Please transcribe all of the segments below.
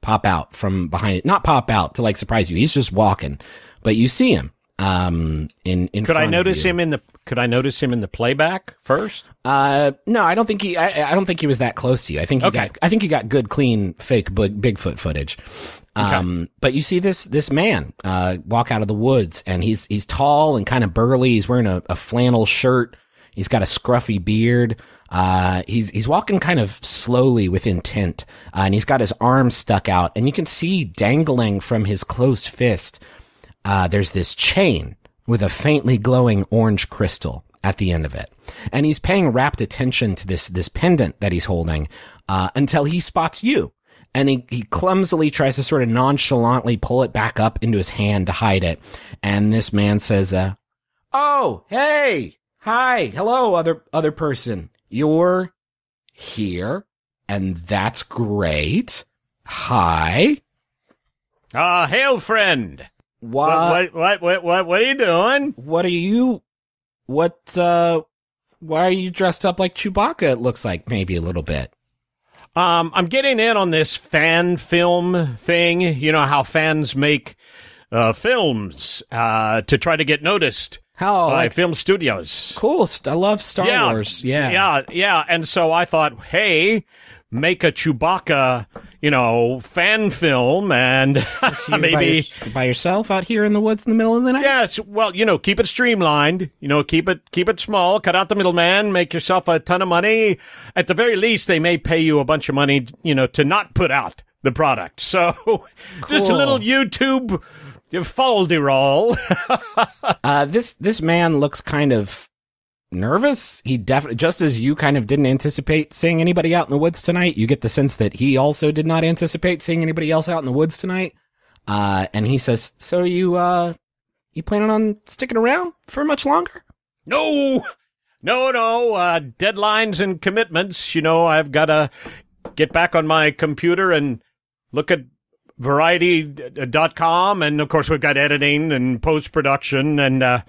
pop out from behind it. Not pop out to like surprise you. He's just walking, but you see him. In could I notice him in the playback first? No, I don't think he was that close to you. I think he got good, clean, fake Bigfoot footage. But you see this man, walk out of the woods, and he's tall and kind of burly. He's wearing a flannel shirt. He's got a scruffy beard. He's walking kind of slowly with intent. And he's got his arms stuck out, and you can see dangling from his closed fist, there's this chain with a faintly glowing orange crystal at the end of it. And he's paying rapt attention to this pendant that he's holding, until he spots you. And he clumsily tries to sort of nonchalantly pull it back up into his hand to hide it. And this man says, oh, hey, hi, hello, other person. You're here, and that's great. Hi. Hail, friend. What are you doing? Why are you dressed up like Chewbacca? It looks like maybe a little bit. I'm getting in on this fan film thing. You know how fans make films to try to get noticed by film studios. Cool. I love Star Wars. Yeah. And so I thought, hey, make a Chewbacca, fan film, and maybe by yourself out here in the woods in the middle of the night. Yeah, keep it streamlined. Keep it small. Cut out the middleman. Make yourself a ton of money. At the very least, they may pay you a bunch of money, to not put out the product. So, Just a little YouTube folderol. This man looks kind of nervous. He definitely, just as you kind of didn't anticipate seeing anybody out in the woods tonight, you get the sense that he also did not anticipate seeing anybody else out in the woods tonight. And he says, so you planning on sticking around for much longer? No. Deadlines and commitments. I've got to get back on my computer and look at Variety.com. And of course we've got editing and post-production and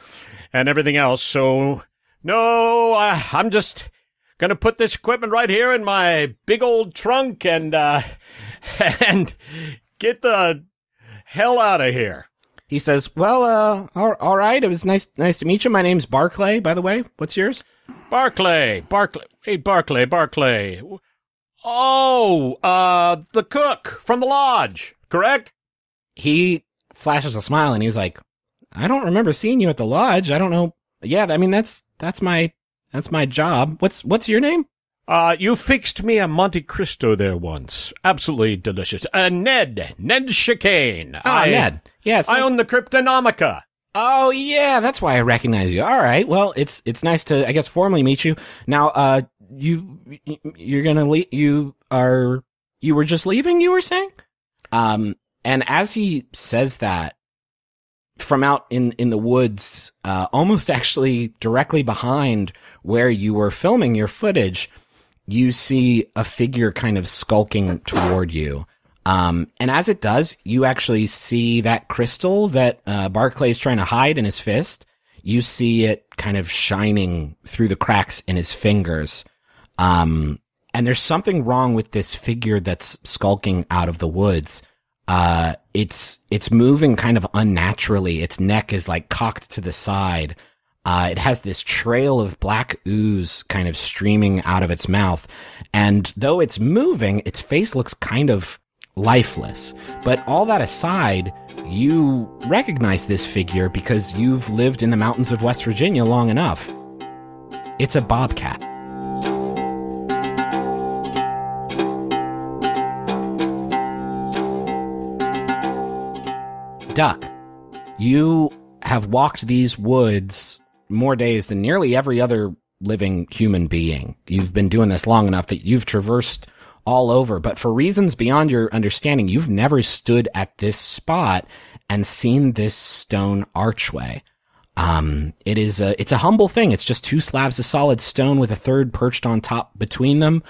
everything else. So no, I'm just going to put this equipment right here in my big old trunk and get the hell out of here. He says, well, all right. It was nice to meet you. My name's Barclay, by the way. What's yours? Barclay. Hey, Barclay. Oh, the cook from the lodge, correct? He flashes a smile and he's like, I don't remember seeing you at the lodge. I don't know. Yeah, I mean, that's my job. What's your name? You fixed me a Monte Cristo there once. Absolutely delicious. Ned Chicane. Ned. Yes. I own the Cryptonomica. Oh yeah, that's why I recognize you. All right. Well, it's nice to, I guess, formally meet you. Now, you're gonna leave. You were just leaving, you were saying? And as he says that, from out in the woods, almost actually directly behind where you were filming your footage, you see a figure kind of skulking toward you. And as it does, you actually see that crystal that Barclay's trying to hide in his fist. You see it kind of shining through the cracks in his fingers. And there's something wrong with this figure that's skulking out of the woods. It's moving kind of unnaturally. Its neck is like cocked to the side. It has this trail of black ooze kind of streaming out of its mouth. And though it's moving, its face looks kind of lifeless. But all that aside, you recognize this figure because you've lived in the mountains of West Virginia long enough. It's a bobcat. Duck, you have walked these woods more days than nearly every other living human being. You've been doing this long enough that you've traversed all over, but for reasons beyond your understanding, you've never stood at this spot and seen this stone archway. It's a humble thing. It's just two slabs of solid stone with a third perched on top between them,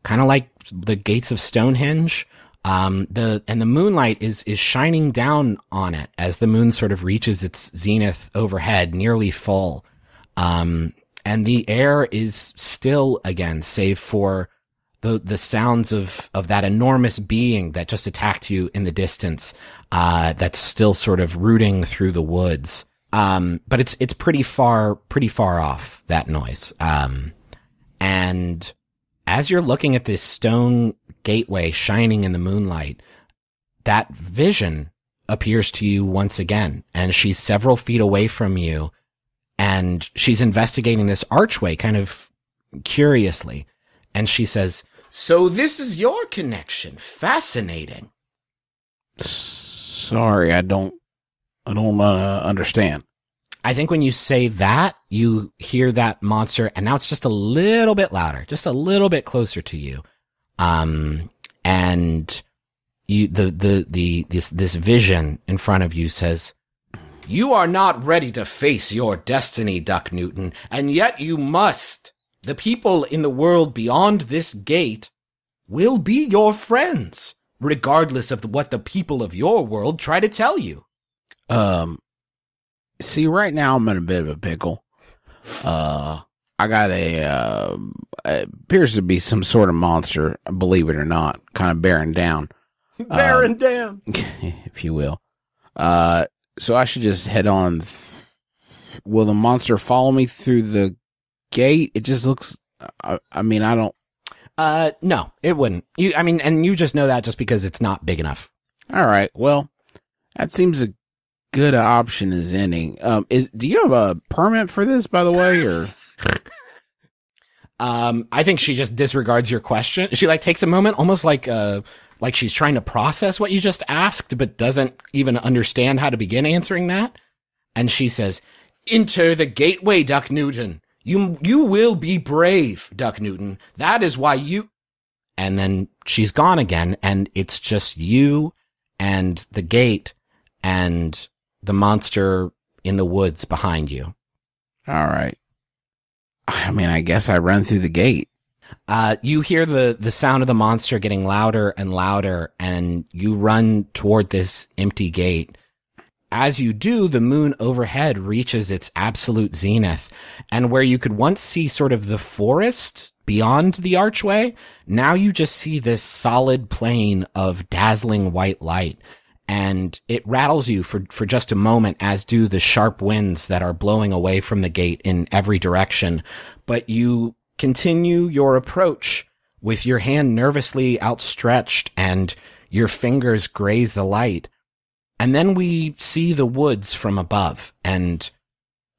kind of like the gates of Stonehenge. The moonlight is shining down on it as the moon sort of reaches its zenith overhead, nearly full. And the air is still again, save for the sounds of that enormous being that just attacked you in the distance, that's still sort of rooting through the woods. But it's pretty far off, that noise. And as you're looking at this stone gateway shining in the moonlight, that vision appears to you once again, and she's several feet away from you, and she's investigating this archway kind of curiously. And she says, "So this is your connection. Fascinating." Sorry, I don't understand. I think when you say that, you hear that monster, and now it's just a little bit louder, just a little bit closer to you. And you, this vision in front of you says, "You are not ready to face your destiny, Duck Newton, and yet you must. The people in the world beyond this gate will be your friends, regardless of what the people of your world try to tell you." See, right now I'm in a bit of a pickle. I got appears to be some sort of monster, believe it or not, kind of bearing down. Bearing down. If you will. So I should just head on. Will the monster follow me through the gate? It just looks, I mean, I don't. No, it wouldn't. And you just know that just because it's not big enough. All right. Well, that seems a good option as any. Do you have a permit for this, by the way, or? I think she just disregards your question. She takes a moment, almost like she's trying to process what you just asked, but doesn't even understand how to begin answering that. And she says, "Enter the gateway, Duck Newton. You will be brave, Duck Newton. That is why you..." And then she's gone again, and it's just you and the gate and the monster in the woods behind you. All right. I mean, I guess I run through the gate. You hear the sound of the monster getting louder and louder, and you run toward this empty gate. As you do, the moon overhead reaches its absolute zenith, and where you could once see sort of the forest beyond the archway, now you just see this solid plain of dazzling white light. And it rattles you for just a moment, as do the sharp winds that are blowing away from the gate in every direction. But you continue your approach with your hand nervously outstretched, and your fingers graze the light. And then we see the woods from above, and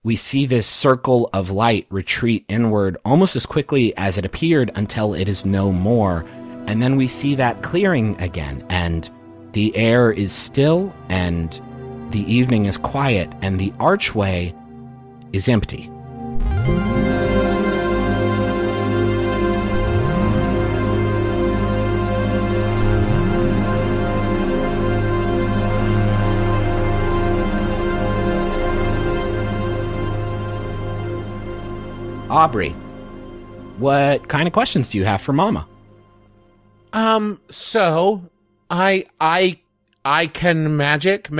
we see this circle of light retreat inward almost as quickly as it appeared until it is no more. And then we see that clearing again, and the air is still, and the evening is quiet, and the archway is empty. Aubrey, what kind of questions do you have for Mama? So I can magic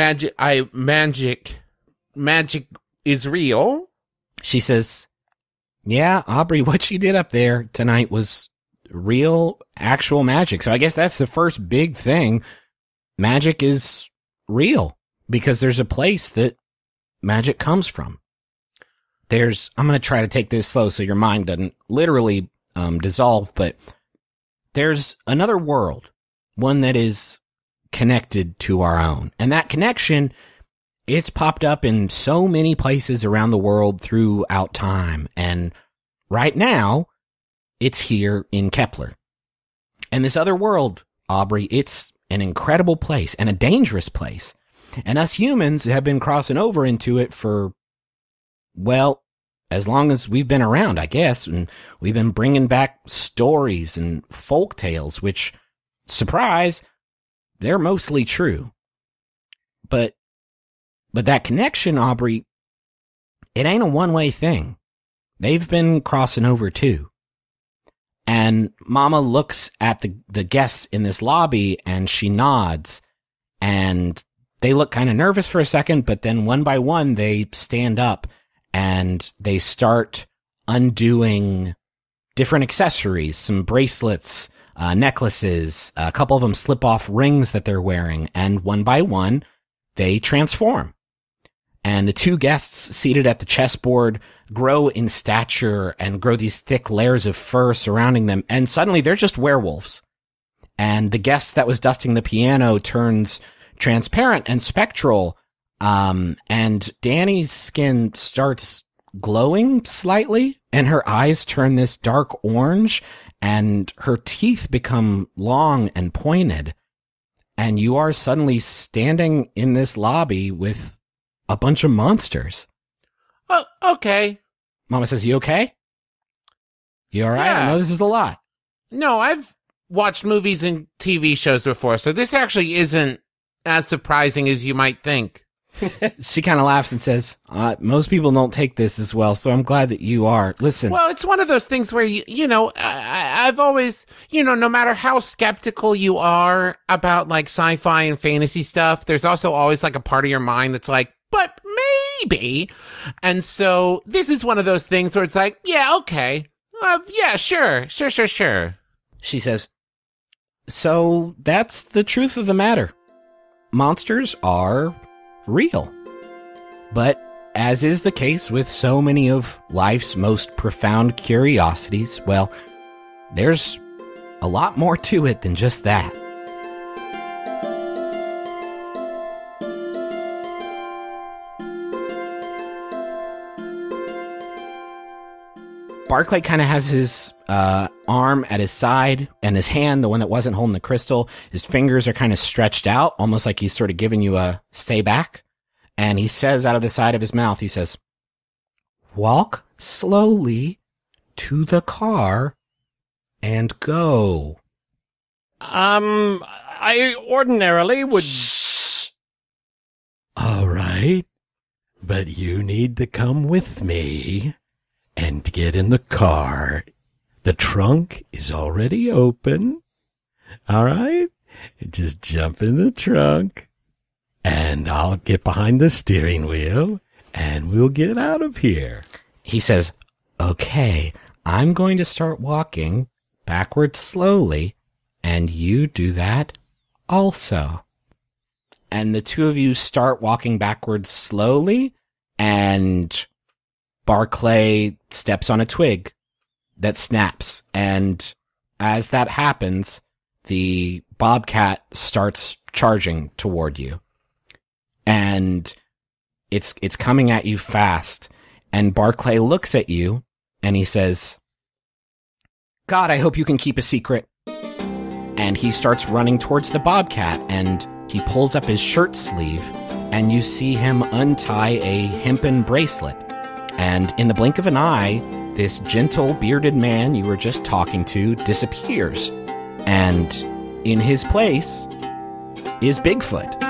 is real. She says, "Yeah, Aubrey, what you did up there tonight was real, actual magic." So I guess that's the first big thing. Magic is real because there's a place that magic comes from. I'm going to try to take this slow so your mind doesn't literally dissolve, but there's another world, one that is connected to our own. And that connection, it's popped up in so many places around the world throughout time. And right now, it's here in Kepler. And this other world, Aubrey, it's an incredible place and a dangerous place. And us humans have been crossing over into it for, well, as long as we've been around, I guess. And we've been bringing back stories and folk tales, which, surprise, they're mostly true. But that connection, Aubrey, it ain't a one-way thing. They've been crossing over too. And Mama looks at the guests in this lobby, and she nods, and they look kind of nervous for a second, but then one by one they stand up and they start undoing different accessories, some bracelets, necklaces. A couple of them slip off rings that they're wearing, and one by one, they transform. And the two guests seated at the chessboard grow in stature and grow these thick layers of fur surrounding them. And suddenly they're just werewolves. And the guest that was dusting the piano turns transparent and spectral. And Danny's skin starts glowing slightly and her eyes turn this dark orange and her teeth become long and pointed. And you are suddenly standing in this lobby with a bunch of monsters. Oh, okay. Mama says, you okay? You all right? Yeah. I know this is a lot. No, I've watched movies and TV shows before, so this actually isn't as surprising as you might think. She kind of laughs and says, most people don't take this as well, so I'm glad that you are. Listen. Well, it's one of those things where, I've always, no matter how skeptical you are about, like, sci-fi and fantasy stuff, there's also always, like, a part of your mind that's like, but maybe. And so this is one of those things where it's like, yeah, okay. Yeah, sure. She says, so that's the truth of the matter. Monsters are real. But as is the case with so many of life's most profound curiosities, well, there's a lot more to it than just that. Barclay kind of has his arm at his side, and his hand, the one that wasn't holding the crystal, his fingers are kind of stretched out, almost like he's sort of giving you a stay back. And he says out of the side of his mouth, he says, walk slowly to the car and go. I ordinarily would... Shh. All right, but you need to come with me and get in the car. The trunk is already open. All right? Just jump in the trunk, and I'll get behind the steering wheel, and we'll get out of here. He says, okay, I'm going to start walking backwards slowly, and you do that also. And the two of you start walking backwards slowly, and Barclay steps on a twig that snaps. And as that happens, the bobcat starts charging toward you. And it's coming at you fast. And Barclay looks at you and he says, God, I hope you can keep a secret. And he starts running towards the bobcat and he pulls up his shirt sleeve and you see him untie a hempen bracelet. And in the blink of an eye, this gentle bearded man you were just talking to disappears. And in his place is Bigfoot.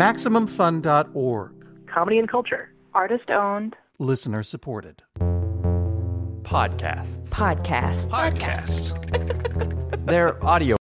MaximumFun.org. Comedy and culture. Artist owned. Listener supported. Podcasts. They're audio.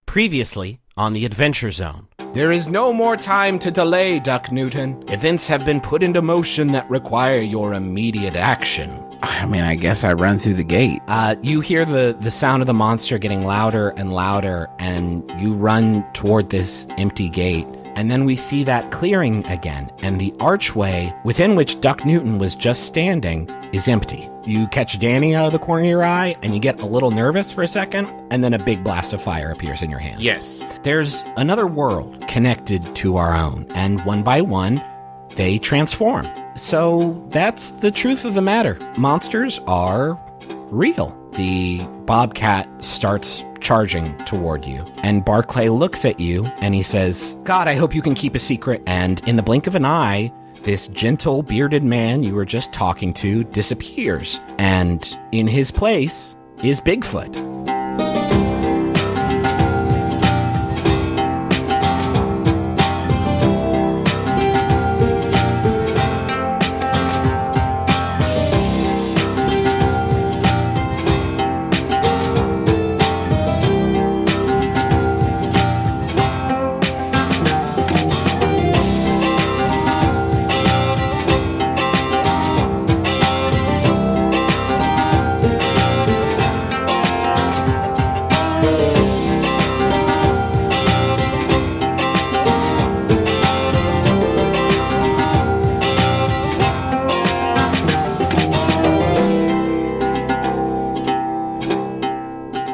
Previously on the Adventure Zone. There is no more time to delay, Duck Newton. Events have been put into motion that require your immediate action. I mean, I guess I run through the gate. You hear the sound of the monster getting louder and louder, and you run toward this empty gate. And then we see that clearing again, and the archway within which Duck Newton was just standing is empty. You catch Danny out of the corner of your eye, and you get a little nervous for a second, and then a big blast of fire appears in your hands. Yes. There's another world connected to our own, and one by one, they transform. So that's the truth of the matter. Monsters are real. The bobcat starts charging toward you, and Barclay looks at you, and he says, God, I hope you can keep a secret. And in the blink of an eye, this gentle, bearded man you were just talking to disappears, and in his place is Bigfoot.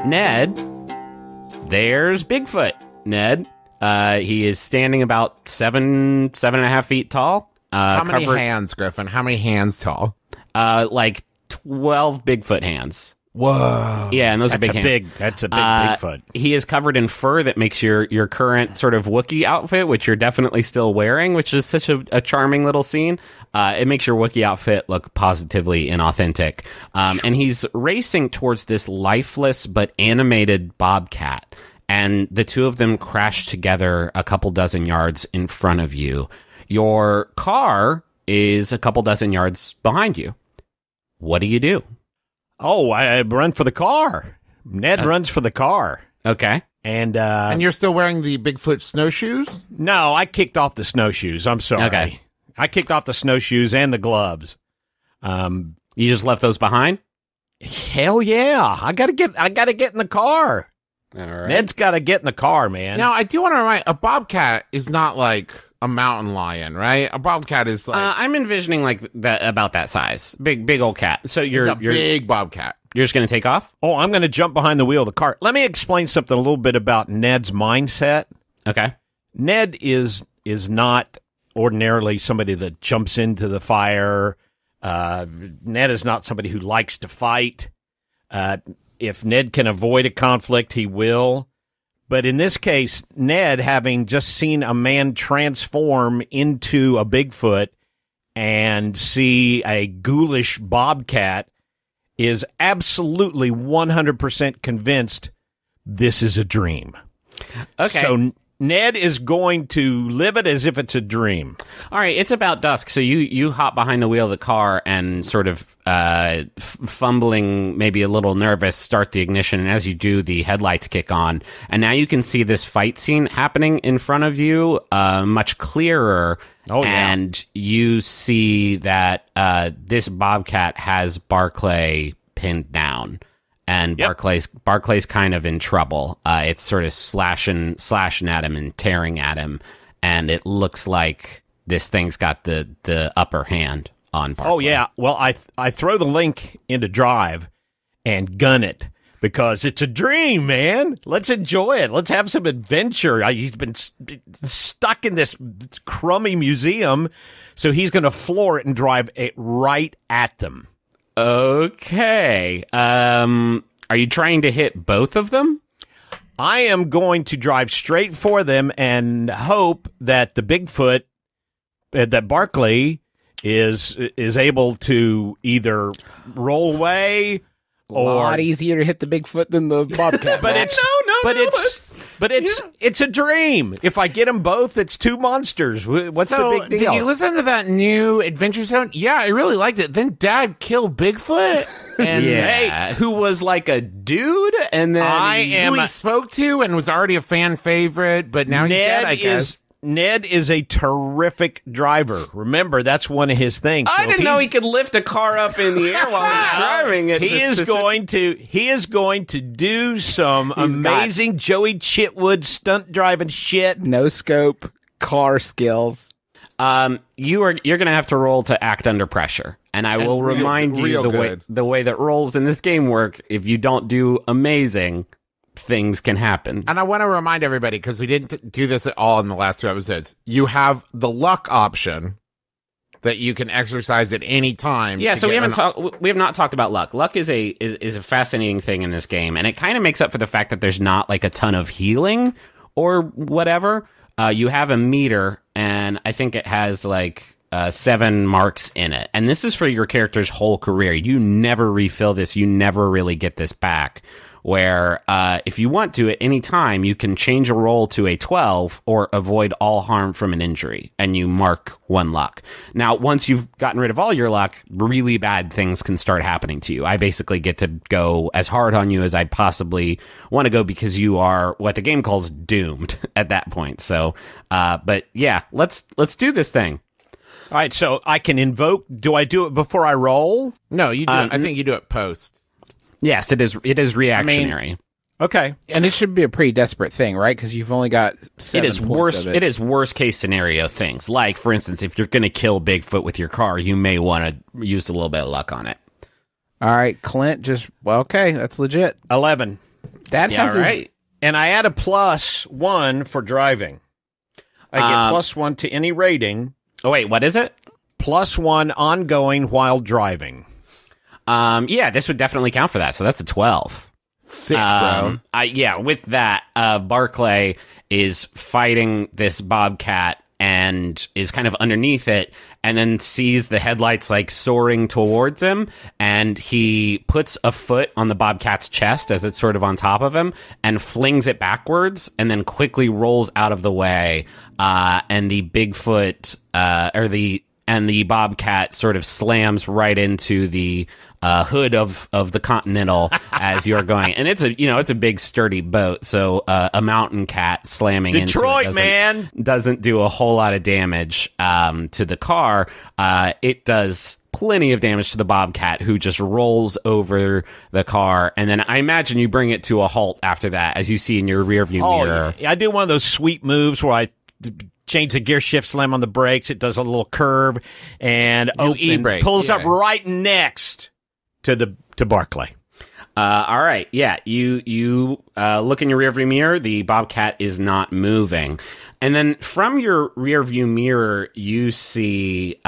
Ned, there's Bigfoot. Ned, he is standing about 7.5 feet tall. How many hands, Griffin? How many hands tall? Like 12 Bigfoot hands. Whoa. Yeah, and those are big hands. That's a big Bigfoot. He is covered in fur that makes your current sort of Wookiee outfit, which you're definitely still wearing, which is such a charming little scene. It makes your Wookiee outfit look positively inauthentic. And he's racing towards this lifeless but animated bobcat. And the two of them crash together a couple dozen yards in front of you. Your car is a couple dozen yards behind you. What do you do? Oh, I run for the car. Ned runs for the car. Okay. And you're still wearing the Bigfoot snowshoes? No, I kicked off the snowshoes. I'm sorry. Okay. I kicked off the snowshoes and the gloves. You just left those behind? Hell yeah. I gotta get in the car. All right. Ned's gotta get in the car, man. Now, I do want to remind, a bobcat is not like a mountain lion, right? A bobcat is like I'm envisioning like that, about that size, big old cat. So you're big bobcat. You're just gonna take off? Oh, I'm gonna jump behind the wheel of the car. Let me explain something a little bit about Ned's mindset. Okay. Ned is not ordinarily somebody that jumps into the fire. Ned is not somebody who likes to fight. If Ned can avoid a conflict, he will. But in this case, Ned, having just seen a man transform into a Bigfoot and see a ghoulish bobcat, is absolutely 100% convinced this is a dream. Okay. So Ned is going to live it as if it's a dream. All right, it's about dusk, so you hop behind the wheel of the car and sort of fumbling, maybe a little nervous, start the ignition, and as you do, the headlights kick on, and now you can see this fight scene happening in front of you much clearer. Oh, yeah. And you see that this bobcat has Barclay pinned down. And Yep. Barclay's kind of in trouble. It's sort of slashing at him and tearing at him, and it looks like this thing's got the upper hand on Barclay. Oh, yeah. Well, I throw the link into drive and gun it because it's a dream, man. Let's enjoy it. Let's have some adventure. He's been stuck in this crummy museum, so he's going to floor it and drive it right at them. Okay. Are you trying to hit both of them? I am going to drive straight for them and hope that the Bigfoot, that Barclay is able to either roll away A lot easier to hit the Bigfoot than the bobcat. But it's a dream. If I get them both, it's two monsters. What's the big deal? Did you listen to that new Adventure Zone? Yeah, I really liked it. Then Dad killed Bigfoot, and Yeah, who was like a dude, and then who he spoke to and was already a fan favorite, but now he's dead, I guess. Ned is a terrific driver. Remember, that's one of his things. I didn't know he could lift a car up in the air while he's driving it. He is going to do some amazing Joey Chitwood stunt driving shit. No scope. car skills. You're gonna have to roll to act under pressure, and I will remind you the way that rolls in this game work. If you don't do amazing, things can happen. And I want to remind everybody, because we didn't do this at all in the last 2 episodes, you have the luck option that you can exercise at any time. Yeah, so we have not talked about luck. Luck is a fascinating thing in this game, and it kind of makes up for the fact that there's not like a ton of healing or whatever. You have a meter, and I think it has like 7 marks in it. And this is for your character's whole career. You never refill this. You never really get this back. Where if you want to, at any time, you can change a roll to a 12 or avoid all harm from an injury, and you mark 1 luck. Now, once you've gotten rid of all your luck, really bad things can start happening to you. I basically get to go as hard on you as I possibly want to go because you are what the game calls doomed at that point. So, but yeah, let's do this thing. All right, so I can invoke. Do I do it before I roll? No, you do it. I think you do it post. Yes, it is. It is reactionary. Okay, And it should be a pretty desperate thing, right? Because you've only got 7 It is points worst. of it. It is worst case scenario things. Like, for instance, if you're going to kill Bigfoot with your car, you may want to use a little bit of luck on it. All right, Clint, okay, that's legit. 11. Dad has his- right. And I add a +1 for driving. I get +1 to any rating, Oh wait, what is it? +1 ongoing while driving. Yeah, this would definitely count for that. So that's a 12. Sick, bro. With that, Barclay is fighting this bobcat and is kind of underneath it, and then sees the headlights like soaring towards him, and he puts a foot on the bobcat's chest as it's sort of on top of him and flings it backwards, and then quickly rolls out of the way, and the Bigfoot and the bobcat sort of slams right into the hood of the Continental as you're going, and it's a big sturdy boat, so a mountain cat slamming Detroit, into it doesn't do a whole lot of damage to the car. It does plenty of damage to the bobcat, who just rolls over the car, and then I imagine you bring it to a halt after that, as you see in your rearview mirror. Yeah. I do one of those sweet moves where I change the gear shift, slam on the brakes. It does a little curve and e-brake, pulls up right next to Barclay. All right. Yeah. You look in your rearview mirror. The bobcat is not moving. And then from your rearview mirror, you see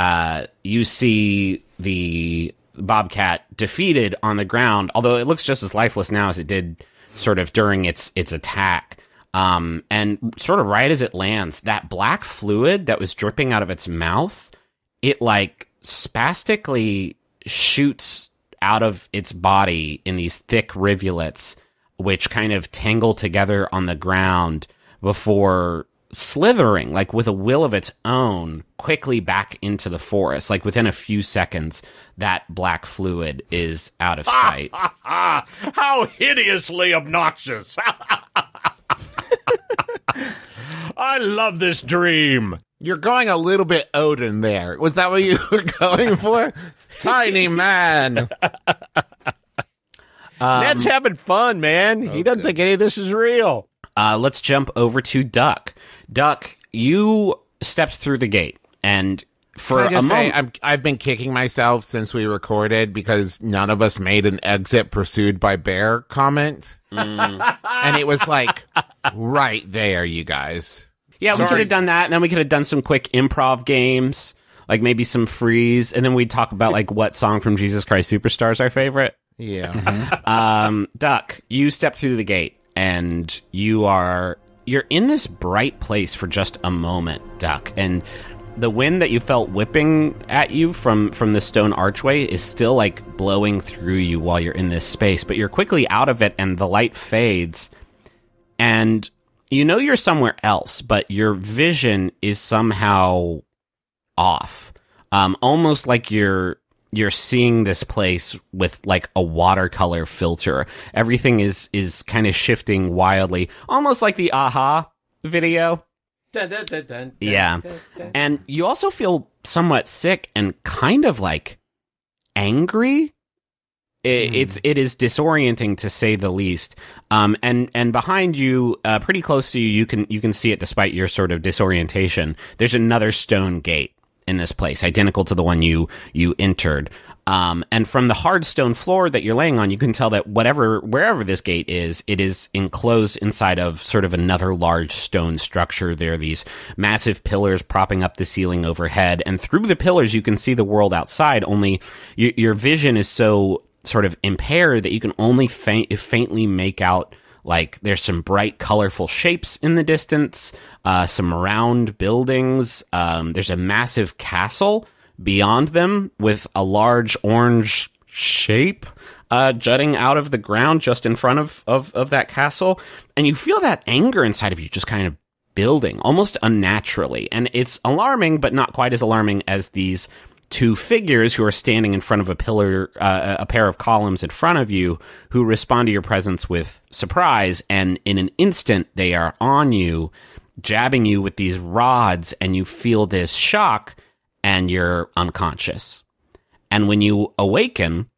the bobcat defeated on the ground, although it looks just as lifeless now as it did sort of during its attack. And sort of right as it lands, that black fluid that was dripping out of its mouth, it like spastically shoots out of its body in these thick rivulets, which kind of tangle together on the ground before slithering, like with a will of its own, quickly back into the forest. Like within a few seconds, that black fluid is out of sight. How hideously obnoxious. I love this dream. You're going a little bit Odin there. Was that what you were going for? Tiny man. Ned's having fun, man. He doesn't think any of this is real. Let's jump over to Duck. Duck, you stepped through the gate, and for Can I just a moment, say, I've been kicking myself since we recorded because none of us made an exit pursued by bear comment. And it was like right there, you guys. yeah, we could have done that, and then we could have done some quick improv games, like maybe some freeze, and then we'd talk about like what song from Jesus Christ Superstar is our favorite. Yeah. Duck, you step through the gate, and you're in this bright place for just a moment, Duck, and the wind that you felt whipping at you from the stone archway is still like blowing through you while you're in this space, but you're quickly out of it, and the light fades, and you know you're somewhere else, but your vision is somehow off. Almost like you're seeing this place with like a watercolor filter. Everything is kind of shifting wildly, almost like the Aha video. Yeah. And you also feel somewhat sick and kind of like angry. It is disorienting to say the least. And behind you, pretty close to you, you can see it despite your sort of disorientation. There's another stone gate in this place, identical to the one you entered. And from the hard stone floor that you're laying on, you can tell that wherever this gate is, it is enclosed inside of sort of another large stone structure. There are these massive pillars propping up the ceiling overhead, and through the pillars you can see the world outside, only your vision is so sort of impaired that you can only faintly make out, like, there's some bright, colorful shapes in the distance, some round buildings. There's a massive castle beyond them with a large orange shape jutting out of the ground just in front of that castle. And you feel that anger inside of you just kind of building, almost unnaturally. And it's alarming, but not quite as alarming as these two figures who are standing in front of a pillar, a pair of columns in front of you, who respond to your presence with surprise, and in an instant they are on you, jabbing you with these rods, and you feel this shock, and you're unconscious. And when you awaken,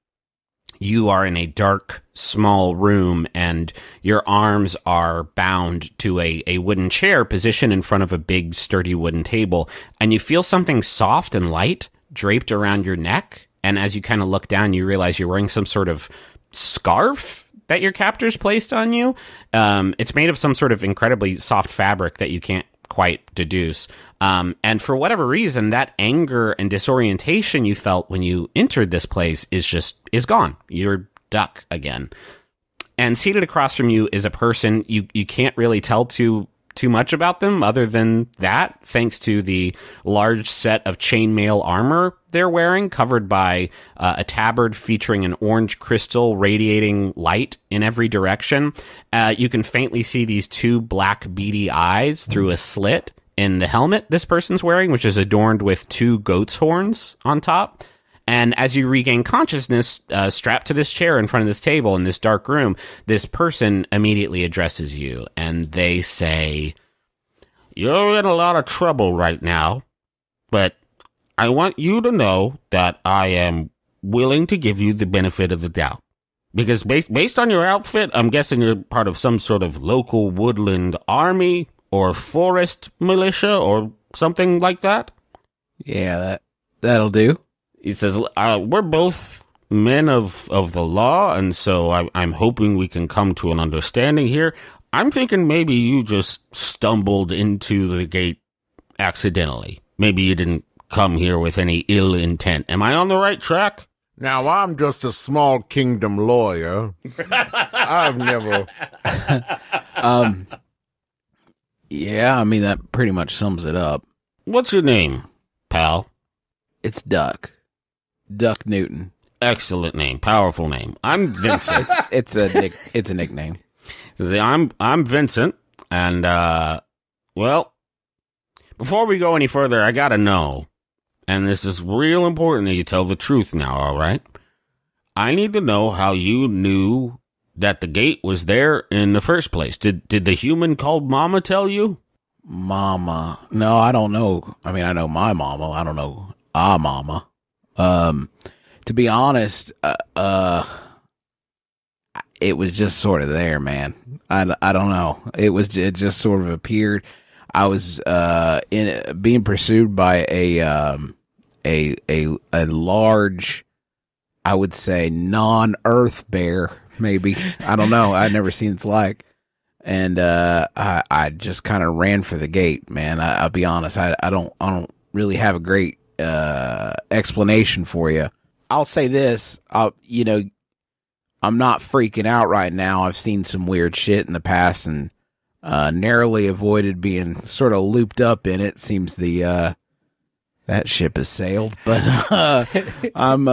you are in a dark, small room, and your arms are bound to a wooden chair positioned in front of a big, sturdy wooden table, and you feel something soft and light draped around your neck, and as you kind of look down, you realize you're wearing some sort of scarf that your captors placed on you. It's made of some sort of incredibly soft fabric that you can't quite deduce. And for whatever reason, that anger and disorientation you felt when you entered this place is gone. You're duck again. And seated across from you is a person you can't really tell too much about them other than that, thanks to the large set of chainmail armor they're wearing, covered by a tabard featuring an orange crystal radiating light in every direction. You can faintly see these two black beady eyes through a slit in the helmet this person's wearing, which is adorned with two goat's horns on top. And as you regain consciousness, strapped to this chair in front of this table in this dark room, this person immediately addresses you, and they say, "You're in a lot of trouble right now, but I want you to know that I am willing to give you the benefit of the doubt. Because based on your outfit, I'm guessing you're part of some sort of local woodland army or forest militia or something like that." Yeah, that'll do. He says, "We're both men of the law, and so I'm hoping we can come to an understanding here. I'm thinking maybe you just stumbled into the gate accidentally. Maybe you didn't come here with any ill intent. Am I on the right track?" Now, I'm just a small kingdom lawyer. I've never... Yeah, I mean, that pretty much sums it up. "What's your name, pal?" It's Duck. Duck Newton. Excellent name. Powerful name. I'm Vincent. It's a nickname. I'm Vincent, and, well, before we go any further, I gotta know, and this is real important that you tell the truth now, all right? I need to know how you knew that the gate was there in the first place. Did the human called Mama tell you? Mama. No, I don't know. I mean, I know my mama. I don't know mama. To be honest, it was just sort of there, man. I don't know. It just sort of appeared. I was being pursued by a large, I would say, non-earth bear, maybe. I don't know. I'd never seen its like. And I just kind of ran for the gate, man. I'll be honest. I don't really have a great explanation for you. I'll say this. I'm not freaking out right now. I've seen some weird shit in the past and narrowly avoided being sort of looped up in it. Seems that ship has sailed, but I'm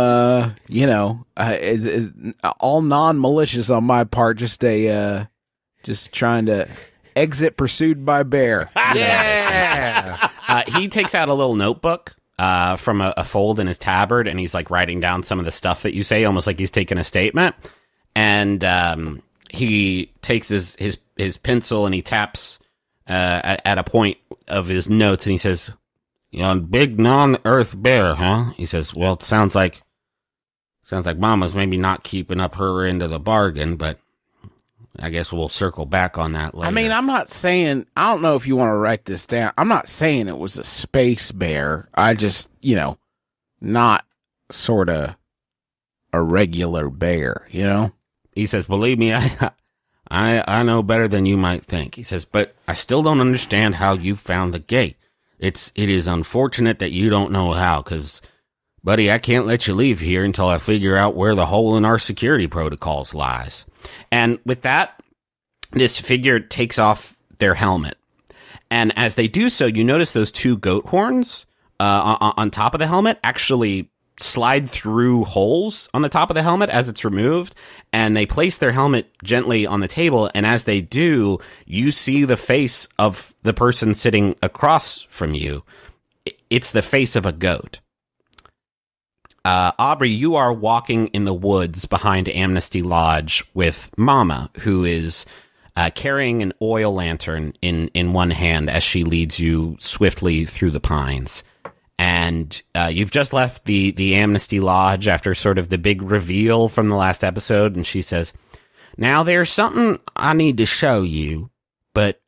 all non-malicious on my part. Just trying to exit pursued by bear. Yeah! He takes out a little notebook from a fold in his tabard, and he's like writing down some of the stuff that you say, almost like he's taking a statement. And he takes his pencil and he taps at a point of his notes, and he says, "Big non-earth bear, huh?" He says, "Well, it sounds like Sounds like Mama's maybe not keeping up her end of the bargain, but I guess we'll circle back on that later. I mean, I'm not saying, I don't know if you want to write this down. I'm not saying it was a space bear. I just, not sort of a regular bear, He says, believe me, I know better than you might think. He says, but I still don't understand how you found the gate. It is unfortunate that you don't know how, because, buddy, I can't let you leave here until I figure out where the hole in our security protocols lies. And with that, this figure takes off their helmet. And as they do so, you notice those two goat horns on top of the helmet actually slide through holes on the top of the helmet as it's removed, and they place their helmet gently on the table, and as they do, you see the face of the person sitting across from you. It's the face of a goat. Aubrey, you are walking in the woods behind Amnesty Lodge with Mama, who is carrying an oil lantern in one hand as she leads you swiftly through the pines. And you've just left the Amnesty Lodge after sort of the big reveal from the last episode, and she says, now there's something I need to show you, but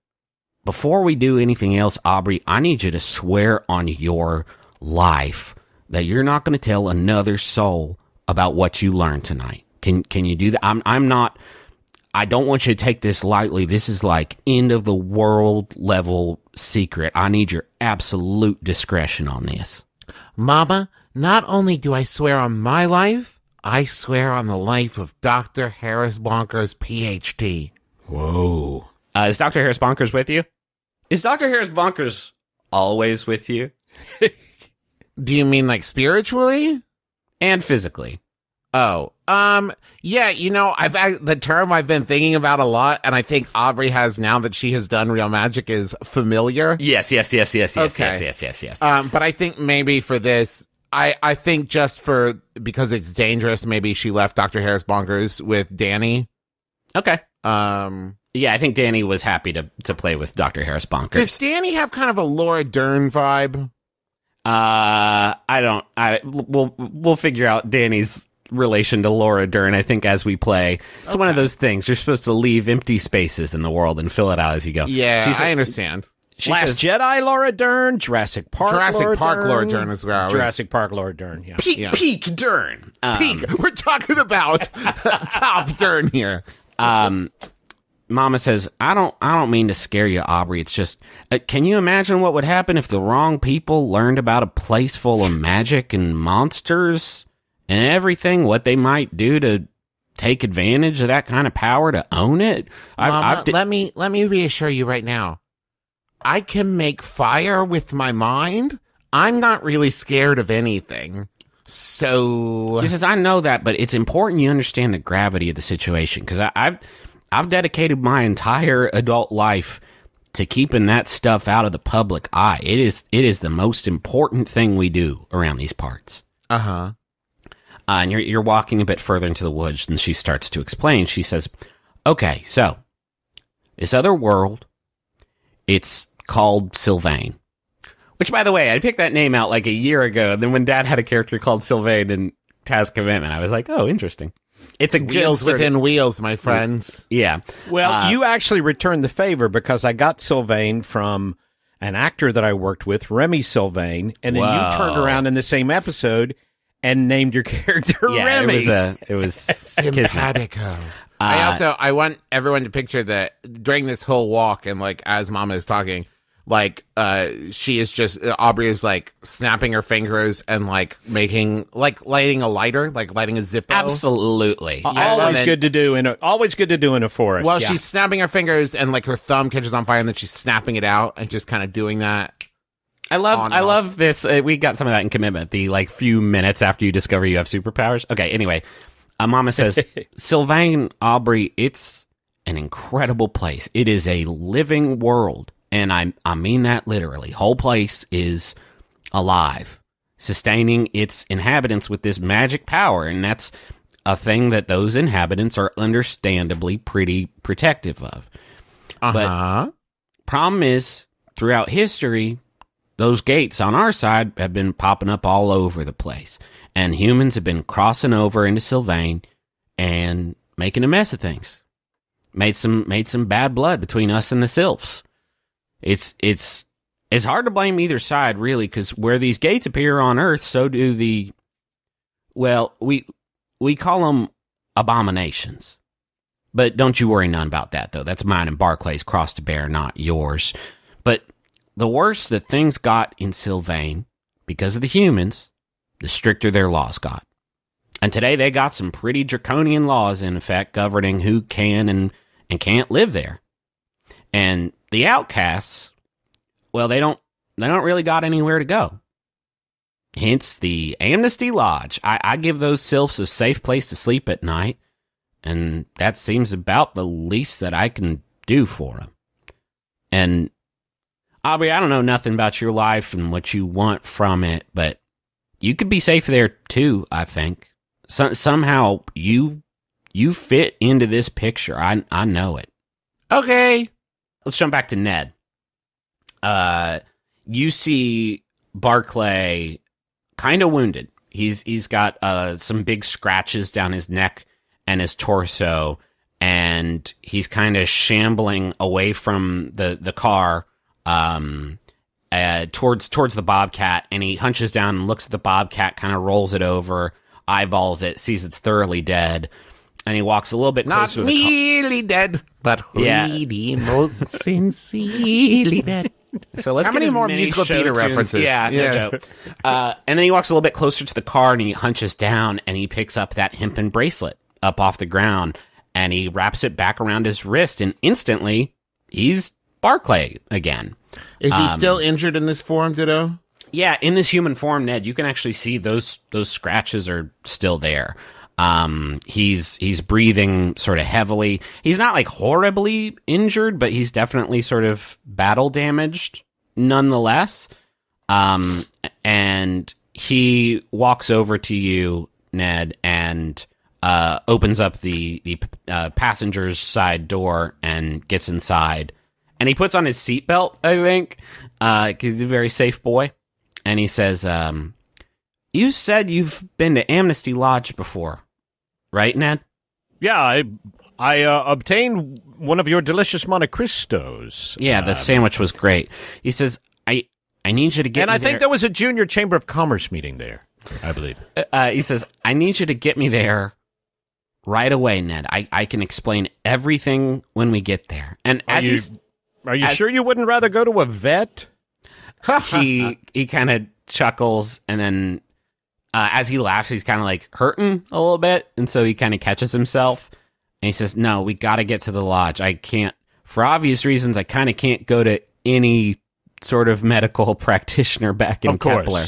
before we do anything else, Aubrey, I need you to swear on your life that you're not going to tell another soul about what you learned tonight. Can you do that? I don't want you to take this lightly. This is like end of the world level secret. I need your absolute discretion on this. Mama, not only do I swear on my life, I swear on the life of Dr. Harris Bonkers, PhD. Whoa. Is Dr. Harris Bonkers with you? Is Dr. Harris Bonkers always with you? Do you mean like spiritually? And physically. Oh, yeah, the term I've been thinking about a lot, and I think Aubrey has, now that she has done Real Magic, is familiar. Yes. Okay. Yes. But I think maybe for this, I think just because it's dangerous, maybe she left Dr. Harris Bonkers with Danny. Okay. Yeah, I think Danny was happy to play with Dr. Harris Bonkers. Does Danny have kind of a Laura Dern vibe? We'll figure out Danny's relation to Laura Dern, I think, as we play. It's one of those things. You're supposed to leave empty spaces in the world and fill it out as you go. Yeah, I understand. Last Jedi Laura Dern, Jurassic Park Laura Dern as well. Jurassic Park Laura Dern, yeah. Peak Dern. Peak. We're talking about top Dern here. Mama says, I don't mean to scare you, Aubrey. It's just, can you imagine what would happen if the wrong people learned about a place full of magic and monsters and everything? What they might do to take advantage of that kind of power to own it? Mama, let me reassure you right now. I can make fire with my mind. I'm not really scared of anything. So she says, I know that, but it's important you understand the gravity of the situation, because I've dedicated my entire adult life to keeping that stuff out of the public eye. It is the most important thing we do around these parts. Uh-huh. And you're walking a bit further into the woods, and she starts to explain. She says, okay, so this other world, it's called Sylvain. Which, by the way, I picked that name out like a year ago, and then when Dad had a character called Sylvain in Taz Commitment, I was like, oh, interesting. It's a wheels within wheels, my friends. Yeah. Well, you actually returned the favor, because I got Sylvain from an actor that I worked with, Remy Sylvain, and then you turned around in the same episode and named your character Remy. It was simpatico. I want everyone to picture that during this whole walk, and like as Mama is talking, like she is just, Aubrey is like snapping her fingers and like making, like lighting a lighter, like lighting a Zippo. Absolutely. Always good to do in a forest. Well, she's snapping her fingers and like her thumb catches on fire, and then she's snapping it out and just kind of doing that. I love this. We got some of that in Commitment, the like few minutes after you discover you have superpowers. Okay, anyway, Mama says, Sylvain, Aubrey, it's an incredible place. It is a living world. And I mean that literally. Whole place is alive, sustaining its inhabitants with this magic power. And that's a thing that those inhabitants are understandably pretty protective of. But problem is, throughout history, those gates on our side have been popping up all over the place, and humans have been crossing over into Sylvain and making a mess of things. Made some bad blood between us and the Sylphs. It's hard to blame either side, really, because where these gates appear on Earth, so do the, well, we call them abominations. But don't you worry none about that, though. That's mine and Barclay's cross to bear, not yours. But the worse that things got in Sylvain, because of the humans, the stricter their laws got. And today they got some pretty draconian laws in effect governing who can and can't live there. And the outcasts, well, they don't really got anywhere to go. Hence the Amnesty Lodge. I give those sylphs a safe place to sleep at night, and that seems about the least that I can do for them. And Aubrey, I don't know nothing about your life and what you want from it, but you could be safe there too, I think. Somehow you fit into this picture. I know it. Okay. Let's jump back to Ned. You see Barclay kind of wounded. He's got some big scratches down his neck and his torso, and he's kind of shambling away from the car towards the Bobcat, and he hunches down and looks at the Bobcat, kind of rolls it over, eyeballs it, sees it's thoroughly dead, and he walks a little bit Not closer. really dead, but really most sincerely dead. So let's How get many as more many musical show theater tunes- references? Yeah, no Yeah. joke. And then he walks a little bit closer to the car, and he hunches down, and he picks up that hempen bracelet up off the ground, and he wraps it back around his wrist, and instantly he's Barclay again. Is he still injured in this form, Ditto? Yeah, in this human form, Ned, you can actually see those scratches are still there. He's breathing sort of heavily. He's not like horribly injured, but he's definitely sort of battle damaged nonetheless. And he walks over to you, Ned, and opens up the passenger's side door and gets inside. And he puts on his seatbelt, I think, because he's a very safe boy. And he says, you said you've been to Amnesty Lodge before, right, Ned? Yeah, I obtained one of your delicious Monte Cristos. Yeah, the sandwich was great. He says, I need you to get And me I think there. there was a Junior Chamber of Commerce meeting there, I believe. He says, I need you to get me there right away, Ned. I can explain everything when we get there. And Are you sure you wouldn't rather go to a vet? he kind of chuckles, and then as he laughs, he's kind of like hurting a little bit, and so he kind of catches himself, and he says, no, we got to get to the lodge. I can't, for obvious reasons, I kind of can't go to any sort of medical practitioner back in Kepler.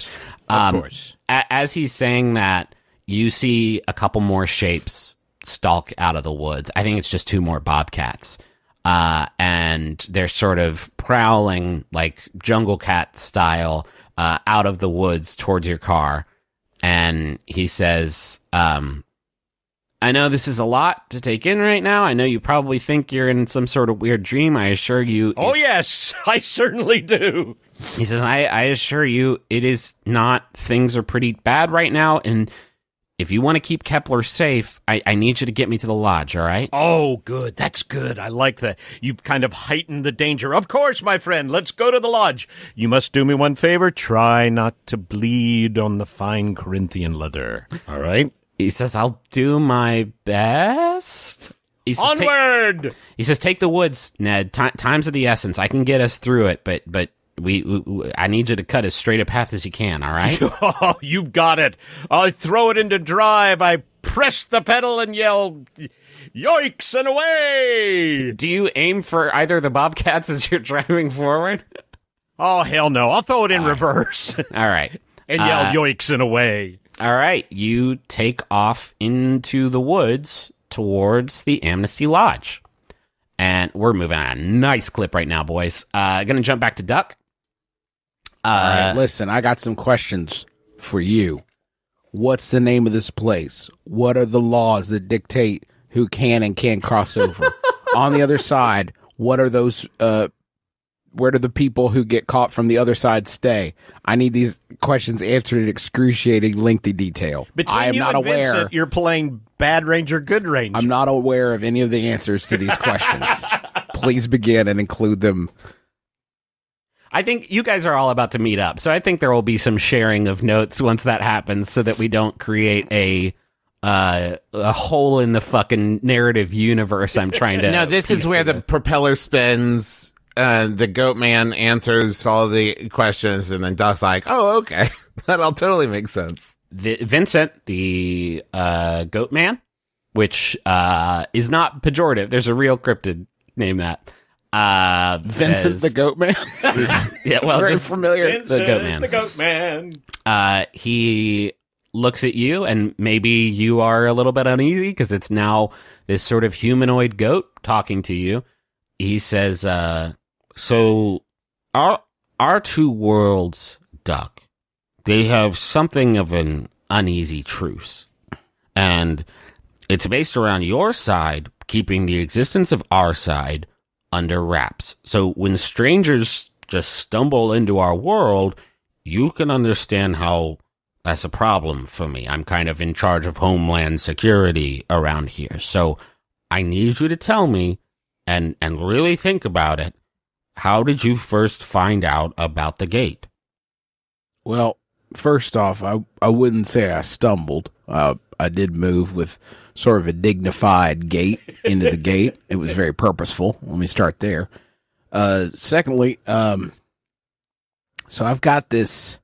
Of course. As he's saying that, you see a couple more shapes stalk out of the woods. I think it's just two more bobcats. And they're sort of prowling like jungle cat style out of the woods towards your car. And he says, I know this is a lot to take in right now. I know you probably think you're in some sort of weird dream. I assure you. Oh, yes, I certainly do. He says, I assure you it is not. Things are pretty bad right now. And if you want to keep Kepler safe, I need you to get me to the lodge, all right? Oh, good. That's good. I like that. You've kind of heightened the danger. Of course, my friend. Let's go to the lodge. You must do me one favor. Try not to bleed on the fine Corinthian leather. All right? He says, I'll do my best. He says, Onward! He says, take the woods, Ned. Time's of the essence. I can get us through it, but I need you to cut as straight a path as you can, all right? Oh, you've got it. I throw it into drive. I press the pedal and yell, yoicks, and away! Do you aim for either of the bobcats as you're driving forward? Oh, hell no. I'll throw it in reverse All right. and yell, yoicks, and away. All right. You take off into the woods towards the Amnesty Lodge. And we're moving on a nice clip right now, boys. Gonna jump back to Duck. All right, listen, I got some questions for you. What's the name of this place? What are the laws that dictate who can and can't cross over? On the other side, what are those do the people who get caught from the other side stay? I need these questions answered in excruciating, lengthy detail. Between I am you not and aware. Vincent, you're playing Bad Ranger, Good Ranger. I'm not aware of any of the answers to these questions. Please begin and include them. I think you guys are all about to meet up, so I think there will be some sharing of notes once that happens, so that we don't create a hole in the fucking narrative universe. I'm trying to. No, this is where the propeller spins. The goat man answers all the questions, and then Duck's like, "Oh, okay, that'll totally make sense." Vincent, the goat man, which is not pejorative. There's a real cryptid name that. Vincent says- the Goat Man. Yeah, well, Very just familiar. the goat man. The goat man. He looks at you, and maybe you are a little bit uneasy because it's now this sort of humanoid goat talking to you. He says, so our two worlds, Duck, they have something of an uneasy truce. And it's based around your side keeping the existence of our side under wraps. So when strangers just stumble into our world, you can understand how that's a problem for me. I'm kind of in charge of homeland security around here. So I need you to tell me and really think about it. How did you first find out about the gate? Well, first off, I wouldn't say I stumbled. I did move with sort of a dignified gait into the gate. It was very purposeful. Let me start there. Secondly, so I've got this,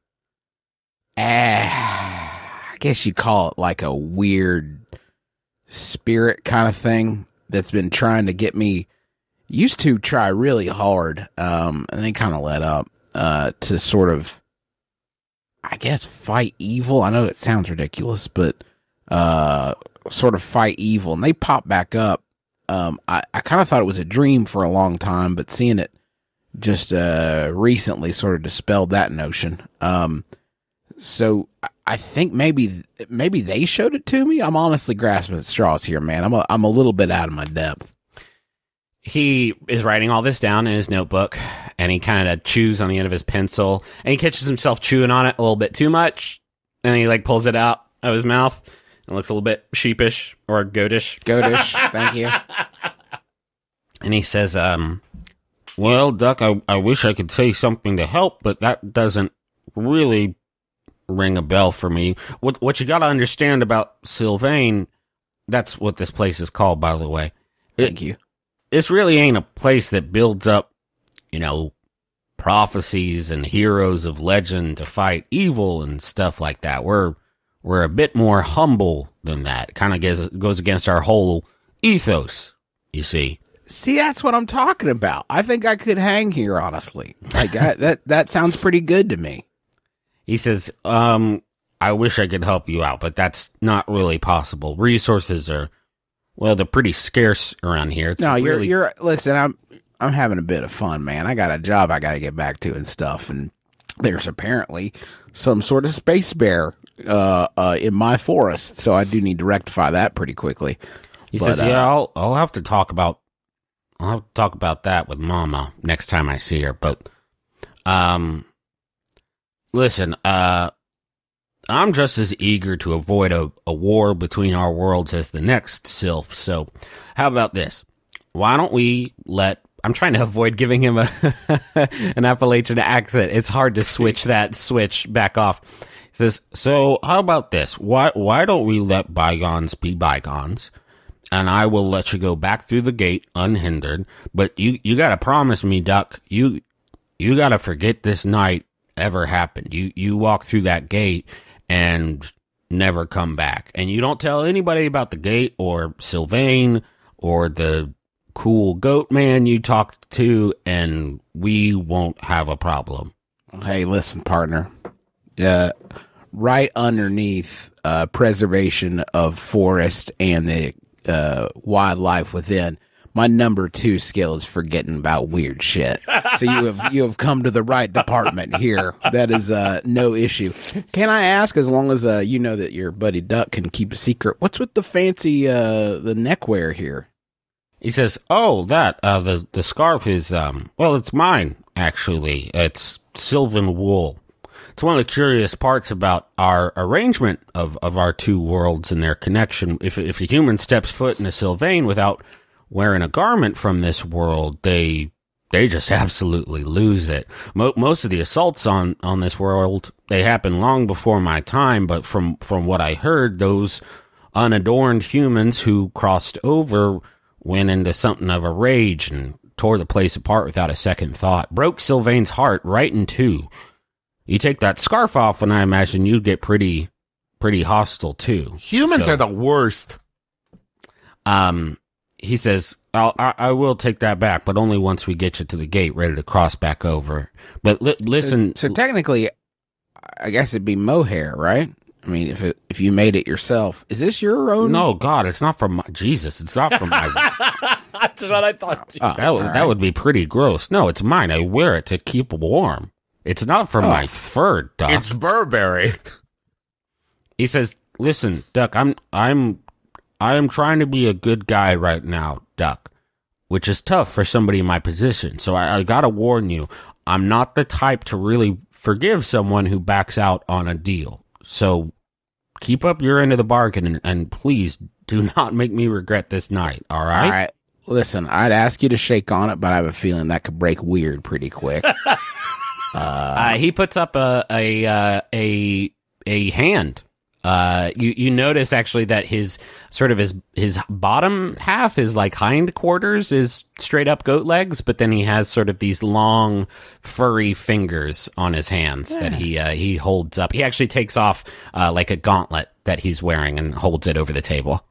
I guess you call it like a weird spirit kind of thing that's been trying to get me, used to try really hard, and then kind of let up, to sort of, I guess, fight evil. I know it sounds ridiculous, but sort of fight evil, and they pop back up. I kind of thought it was a dream for a long time, but seeing it just recently sort of dispelled that notion. So I think maybe they showed it to me. I'm honestly grasping at straws here, man. I'm a little bit out of my depth. He is writing all this down in his notebook, and he kind of chews on the end of his pencil, and he catches himself chewing on it a little bit too much, and he like pulls it out of his mouth and looks a little bit sheepish or goatish. Goatish, thank you. And he says, well, Duck, I wish I could say something to help, but that doesn't really ring a bell for me. What you got to understand about Sylvain, that's what this place is called, by the way. Thank you. This really ain't a place that builds up, prophecies and heroes of legend to fight evil and stuff like that. We're a bit more humble than that. It kind of goes against our whole ethos, you see. See, that's what I'm talking about. I think I could hang here, honestly. Like that sounds pretty good to me. He says, I wish I could help you out, but that's not really possible. Resources are, well, they're pretty scarce around here. It's No, really, you're listen, I'm having a bit of fun, man. I got a job I got to get back to and stuff, and there's apparently some sort of space bear in my forest, so I do need to rectify that pretty quickly. He says, yeah, I'll have to talk about that with Mama next time I see her, but listen, I'm just as eager to avoid a war between our worlds as the next Sylph, so how about this? Why don't we I'm trying to avoid giving him an Appalachian accent. It's hard to switch back off. He says, so how about this? Why don't we let bygones be bygones? And I will let you go back through the gate unhindered, but you gotta promise me, Duck, you gotta forget this night ever happened. You walk through that gate and never come back. And you don't tell anybody about the gate or Sylvain or the cool goat man you talked to, and we won't have a problem. Hey, listen, partner. Right underneath preservation of forest and the wildlife within, my number 2 skill is forgetting about weird shit. So you have come to the right department here. That is no issue. Can I ask, as long as you know that your buddy Duck can keep a secret, what's with the fancy the neckwear here? He says, "Oh, that the scarf is well, it's mine actually. It's sylvan wool. It's one of the curious parts about our arrangement of our two worlds and their connection. If a human steps foot in a sylvain without wearing a garment from this world, they just absolutely lose it. Most of the assaults on this world, they happen long before my time, but from what I heard, those unadorned humans who crossed over went into something of a rage and tore the place apart without a second thought. Broke Sylvain's heart right in two. You take that scarf off and I imagine you'd get pretty hostile too. Humans are the worst. He says, I will take that back, but only once we get you to the gate ready to cross back over. But listen. So technically, I guess it'd be mohair, right? I mean, if you made it yourself, is this your own? No, God, it's not from Jesus. It's not from my. That's what I thought. That would be pretty gross. No, it's mine. I wear it to keep warm. It's not from my fur, Duck. It's Burberry. He says, "Listen, Duck, I'm trying to be a good guy right now, Duck, which is tough for somebody in my position. So I gotta warn you, I'm not the type to really forgive someone who backs out on a deal. So keep up your end of the bargain and please do not make me regret this night, all right?" All right. Listen, I'd ask you to shake on it, but I have a feeling that could break weird pretty quick. He puts up a hand. You notice actually that his bottom half, his like hindquarters, is straight up goat legs, but then he has sort of these long furry fingers on his hands that he holds up. He actually takes off like a gauntlet that he's wearing and holds it over the table.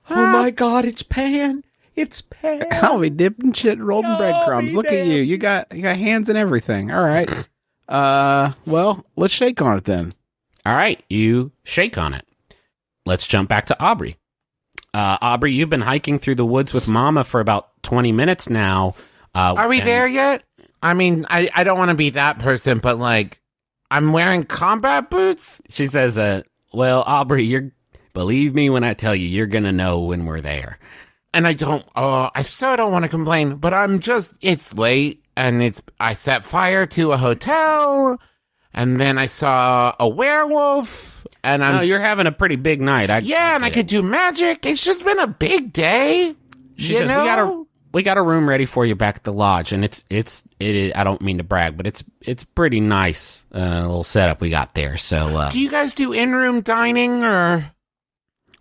Oh my God, it's Pan. It's Pan. I'll be dipping shit and rolling breadcrumbs. Look at you. You got hands and everything. All right. Well, let's shake on it then. All right, you shake on it. Let's jump back to Aubrey. Aubrey, you've been hiking through the woods with Mama for about 20 minutes now. Are we there yet? I mean, I don't want to be that person, but like, I'm wearing combat boots. She says, well, Aubrey, believe me when I tell you, you're going to know when we're there. And I so don't want to complain, but it's late and I set fire to a hotel. And then I saw a werewolf, and you're having a pretty big night. I could do magic. It's just been a big day. She says, we got a room ready for you back at the lodge, and it is. I don't mean to brag, but it's pretty nice little setup we got there. So, do you guys do in-room dining or?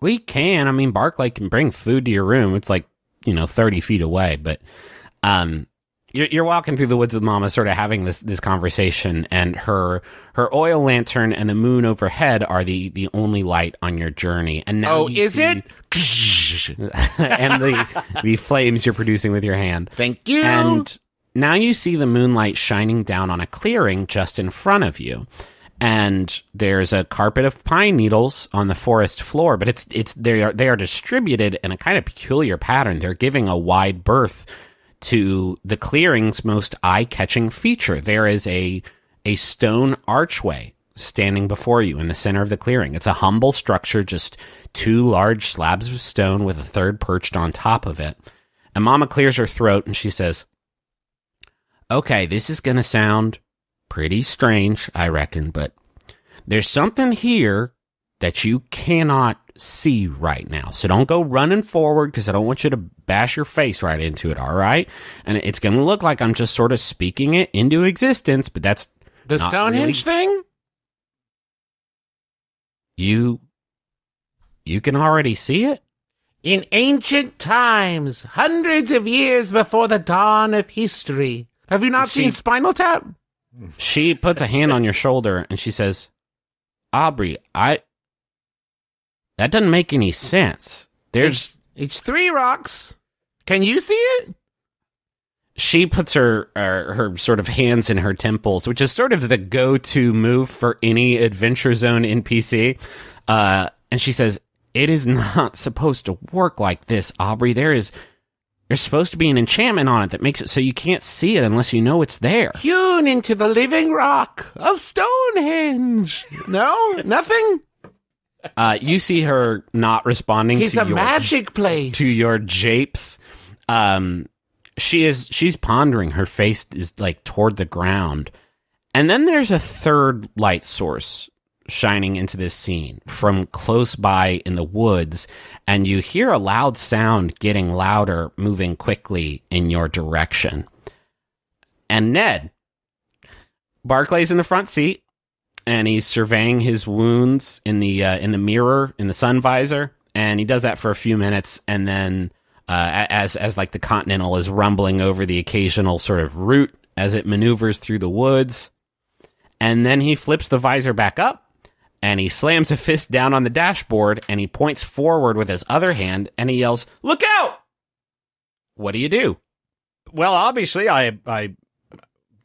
We can. I mean, Barclay can bring food to your room. It's like 30 feet away, but You're walking through the woods with Mama, sort of having this conversation, and her oil lantern and the moon overhead are the only light on your journey. And now it? And the flames you're producing with your hand. Thank you. And now you see the moonlight shining down on a clearing just in front of you. And there's a carpet of pine needles on the forest floor, but they are distributed in a kind of peculiar pattern. They're giving a wide berth to the clearing's most eye-catching feature. There is a stone archway standing before you in the center of the clearing. It's a humble structure, just two large slabs of stone with a third perched on top of it. And Mama clears her throat and she says, "Okay, this is going to sound pretty strange, I reckon, but there's something here that you cannot see right now. So don't go running forward because I don't want you to bash your face right into it, all right? And it's going to look like I'm just sort of speaking it into existence, but that's the not Stonehenge thing? You can already see it? In ancient times, hundreds of years before the dawn of history. Have you not seen Spinal Tap? She puts a hand on your shoulder and she says, "Aubrey, that doesn't make any sense. It's 3 rocks. Can you see it?" She puts her sort of hands in her temples, which is sort of the go-to move for any Adventure Zone NPC. And she says, "It is not supposed to work like this, Aubrey. There's supposed to be an enchantment on it that makes it so you can't see it unless you know it's there." Hewn into the living rock of Stonehenge. No? Nothing? You see her not responding It's to a magic place. to your japes. She's pondering. Her face is like toward the ground. And then there's a third light source shining into this scene from close by in the woods, and you hear a loud sound getting louder, moving quickly in your direction. And Ned, Barclay's in the front seat, and he's surveying his wounds in the mirror, in the sun visor, and he does that for a few minutes, and then as like the Continental is rumbling over the occasional sort of root as it maneuvers through the woods, and then he flips the visor back up, and he slams a fist down on the dashboard, and he points forward with his other hand, and he yells, "Look out!" What do you do? Well, obviously,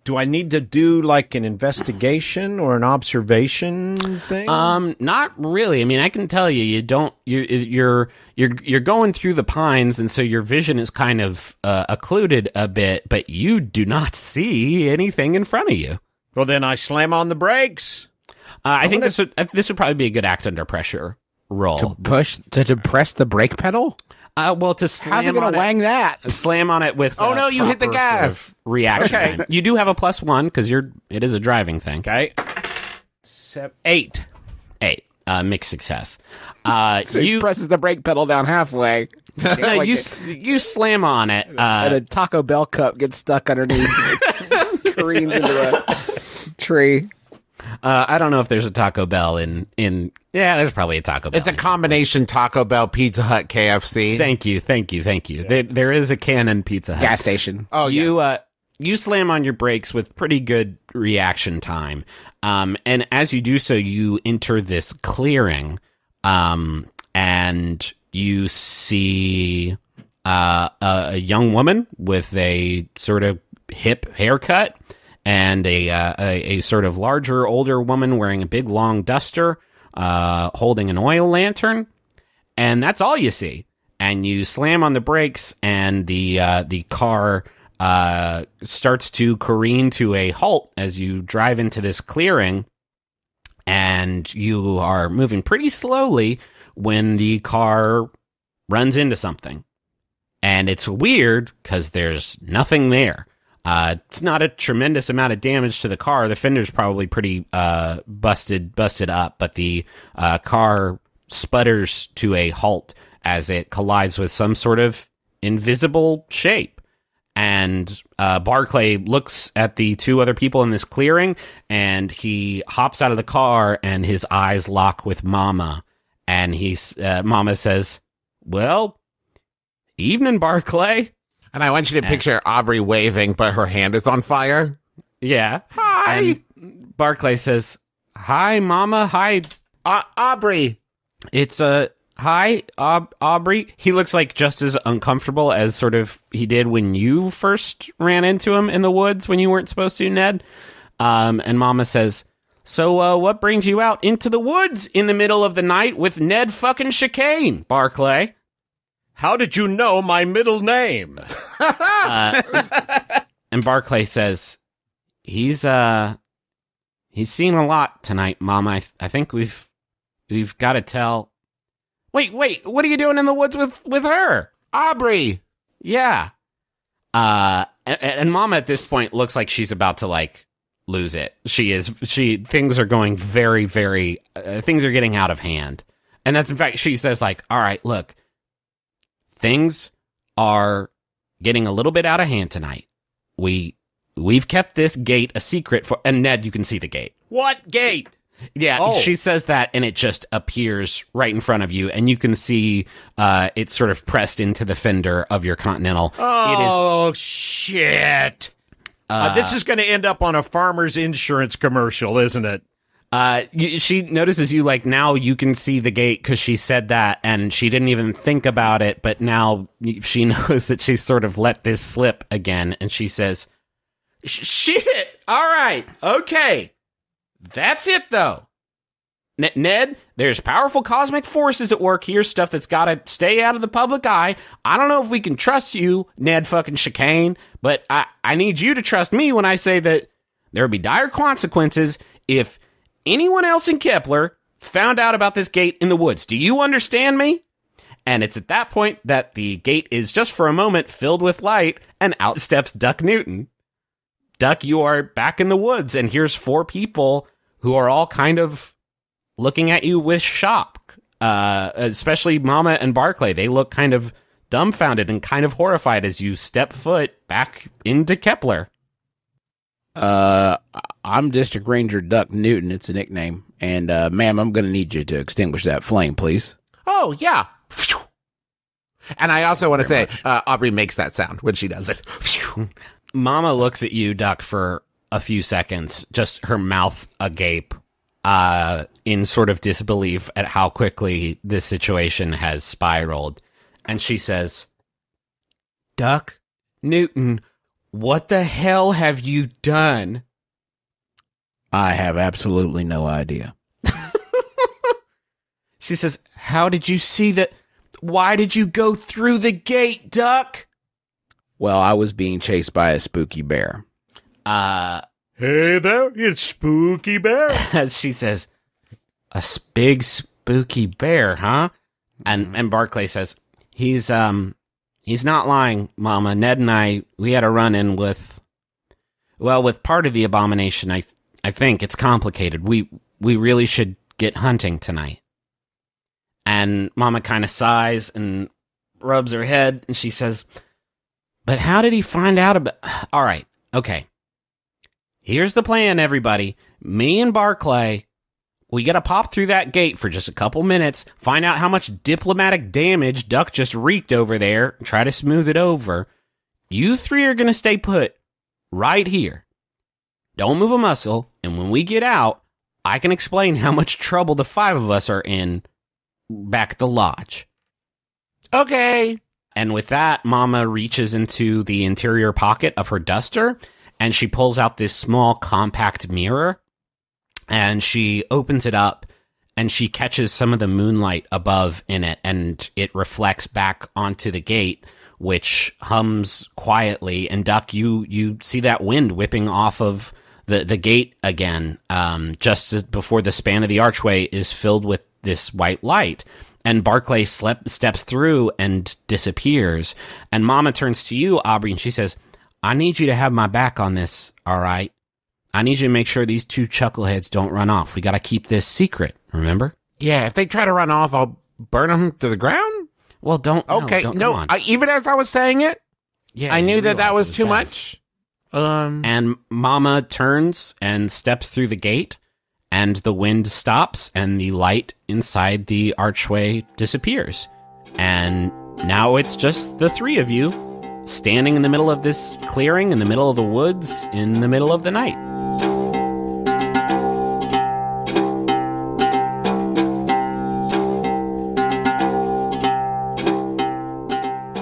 do I need to do like an investigation or an observation thing? Not really. I mean, I can tell you, you're going through the pines, and so your vision is kind of occluded a bit, but you do not see anything in front of you. Well, then I slam on the brakes. I think this would probably be a good act under pressure roll. To depress the brake pedal? Well, to slam How's it going to wang that? Slam on it with Oh no, you hit the proper gas. sort of reaction. Okay. Time. You do have a +1 because it is a driving thing. Okay. 8. 8. Mixed success. So he presses the brake pedal down halfway. No, you slam on it. And a Taco Bell cup gets stuck underneath. Careens into a tree. I don't know if there's a Taco Bell in. Yeah, there's probably a Taco Bell. It's a combination Taco Bell, Pizza Hut, KFC. Thank you. There is a Canon Pizza Hut. Gas station. Oh, yes. You slam on your brakes with pretty good reaction time. And as you do so, you enter this clearing, and you see a young woman with a sort of hip haircut, and a sort of larger, older woman wearing a big, long duster, holding an oil lantern, and that's all you see. And you slam on the brakes, and the car starts to careen to a halt as you drive into this clearing, and you are moving pretty slowly when the car runs into something. And it's weird because there's nothing there. It's not a tremendous amount of damage to the car. The fender's probably pretty busted up, but the car sputters to a halt as it collides with some sort of invisible shape. And Barclay looks at the two other people in this clearing, and he hops out of the car, and his eyes lock with Mama. And Mama says, "Well, evening, Barclay." And I want you to picture Aubrey waving, but her hand is on fire. Yeah. Hi! And Barclay says, "Hi, Mama. Hi." Aubrey. It's hi, Aubrey. He looks like just as uncomfortable as sort of he did when you first ran into him in the woods when you weren't supposed to, Ned. And Mama says, "So, what brings you out into the woods in the middle of the night with Ned fucking Chicane, Barclay?" How did you know my middle name? And Barclay says, He's seen a lot tonight, Mom. I think we've got to tell." Wait, what are you doing in the woods with her? Aubrey. Yeah. And Mama at this point looks like she's about to like lose it. Things are going very, very, things are getting out of hand. And that's in fact, she says like, "All right, look, things are getting a little bit out of hand tonight. We've kept this gate a secret for," and Ned, you can see the gate. What gate? Yeah, Oh. She says that, and it just appears right in front of you, and you can see it's sort of pressed into the fender of your Continental. Oh, shit. This is going to end up on a farmer's insurance commercial, isn't it? She notices you, like, now you can see the gate because she said that, and she didn't even think about it, but now she knows that she's sort of let this slip again, and she says, "Shit! All right, okay. That's it, though. Ned, there's powerful cosmic forces at work here, stuff that's got to stay out of the public eye. I don't know if we can trust you, Ned fucking Chicane, but I need you to trust me when I say that there would be dire consequences if anyone else in Kepler found out about this gate in the woods. Do you understand me?" And it's at that point that the gate is just for a moment filled with light, and out steps Duck Newton. Duck, you are back in the woods, and here's 4 people who are all kind of looking at you with shock, especially Mama and Barclay. They look kind of dumbfounded and kind of horrified as you step foot back into Kepler. I'm District Ranger Duck Newton. It's a nickname. And, ma'am, I'm going to need you to extinguish that flame, please. Oh, yeah. And I also want to say, Aubrey makes that sound when she does it. Mama looks at you, Duck, for a few seconds, just her mouth agape, in sort of disbelief at how quickly this situation has spiraled. And she says, Duck Newton, what the hell have you done? I have absolutely no idea. She says, how did you see that? Why did you go through the gate, Duck? Well, I was being chased by a spooky bear. Hey there, it's Spooky Bear. She says, big spooky bear, huh? And Barclay says, he's not lying, Mama. Ned and I, we had a run-in with part of the abomination. I think it's complicated. We really should get hunting tonight. And Mama kind of sighs and rubs her head, and she says, but how did he find out about... All right, okay. Here's the plan, everybody. Me and Barclay, we gotta pop through that gate for just a couple minutes, find out how much diplomatic damage Duck just wreaked over there, and try to smooth it over. You 3 are gonna stay put right here. Don't move a muscle, and when we get out, I can explain how much trouble the 5 of us are in back at the lodge. Okay. And with that, Mama reaches into the interior pocket of her duster, and she pulls out this small compact mirror, and she opens it up, and she catches some of the moonlight above in it, and it reflects back onto the gate, which hums quietly. And Duck, you see that wind whipping off of the gate again, just before the span of the archway is filled with this white light. And Barclay steps through and disappears. And Mama turns to you, Aubrey, and she says, I need you to have my back on this, all right? I need you to make sure these 2 chuckleheads don't run off. We got to keep this secret, remember? Yeah, if they try to run off, I'll burn them to the ground? Well, don't. Okay, no. Even as I was saying it, Yeah, I knew that realize was it too bad. much. And Mama turns and steps through the gate, and the wind stops, and the light inside the archway disappears. And now it's just the 3 of you standing in the middle of this clearing, in the middle of the woods, in the middle of the night.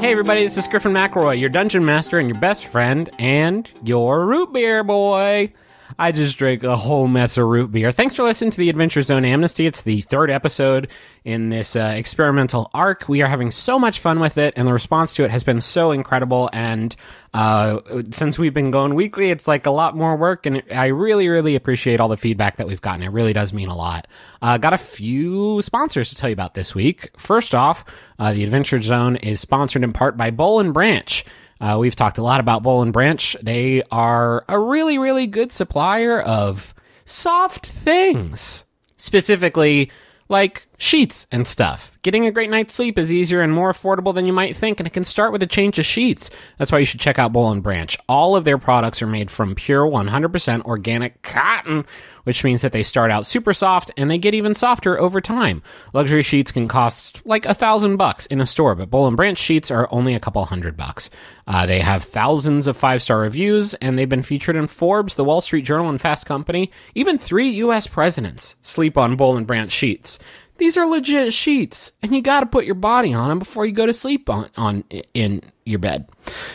Hey everybody, this is Griffin McElroy, your dungeon master and your best friend, and your root beer boy. I just drank a whole mess of root beer. Thanks for listening to the Adventure Zone Amnesty. It's the 3rd episode in this experimental arc. We are having so much fun with it, and the response to it has been so incredible. And since we've been going weekly, it's like a lot more work, and I really, really appreciate all the feedback that we've gotten. It really does mean a lot. Got a few sponsors to tell you about this week. First off, the Adventure Zone is sponsored in part by Boll and Branch. We've talked a lot about Boll and Branch. They are a really, really good supplier of soft things. Specifically, like sheets and stuff. Getting a great night's sleep is easier and more affordable than you might think, and it can start with a change of sheets. That's why you should check out Boll and Branch. All of their products are made from pure 100% organic cotton, which means that they start out super soft and they get even softer over time. Luxury sheets can cost like $1,000 in a store, but Boll and Branch sheets are only a couple $100. They have thousands of 5-star reviews, and they've been featured in Forbes, The Wall Street Journal, and Fast Company. Even 3 U.S. presidents sleep on Boll and Branch sheets. These are legit sheets, and you got to put your body on them before you go to sleep in your bed.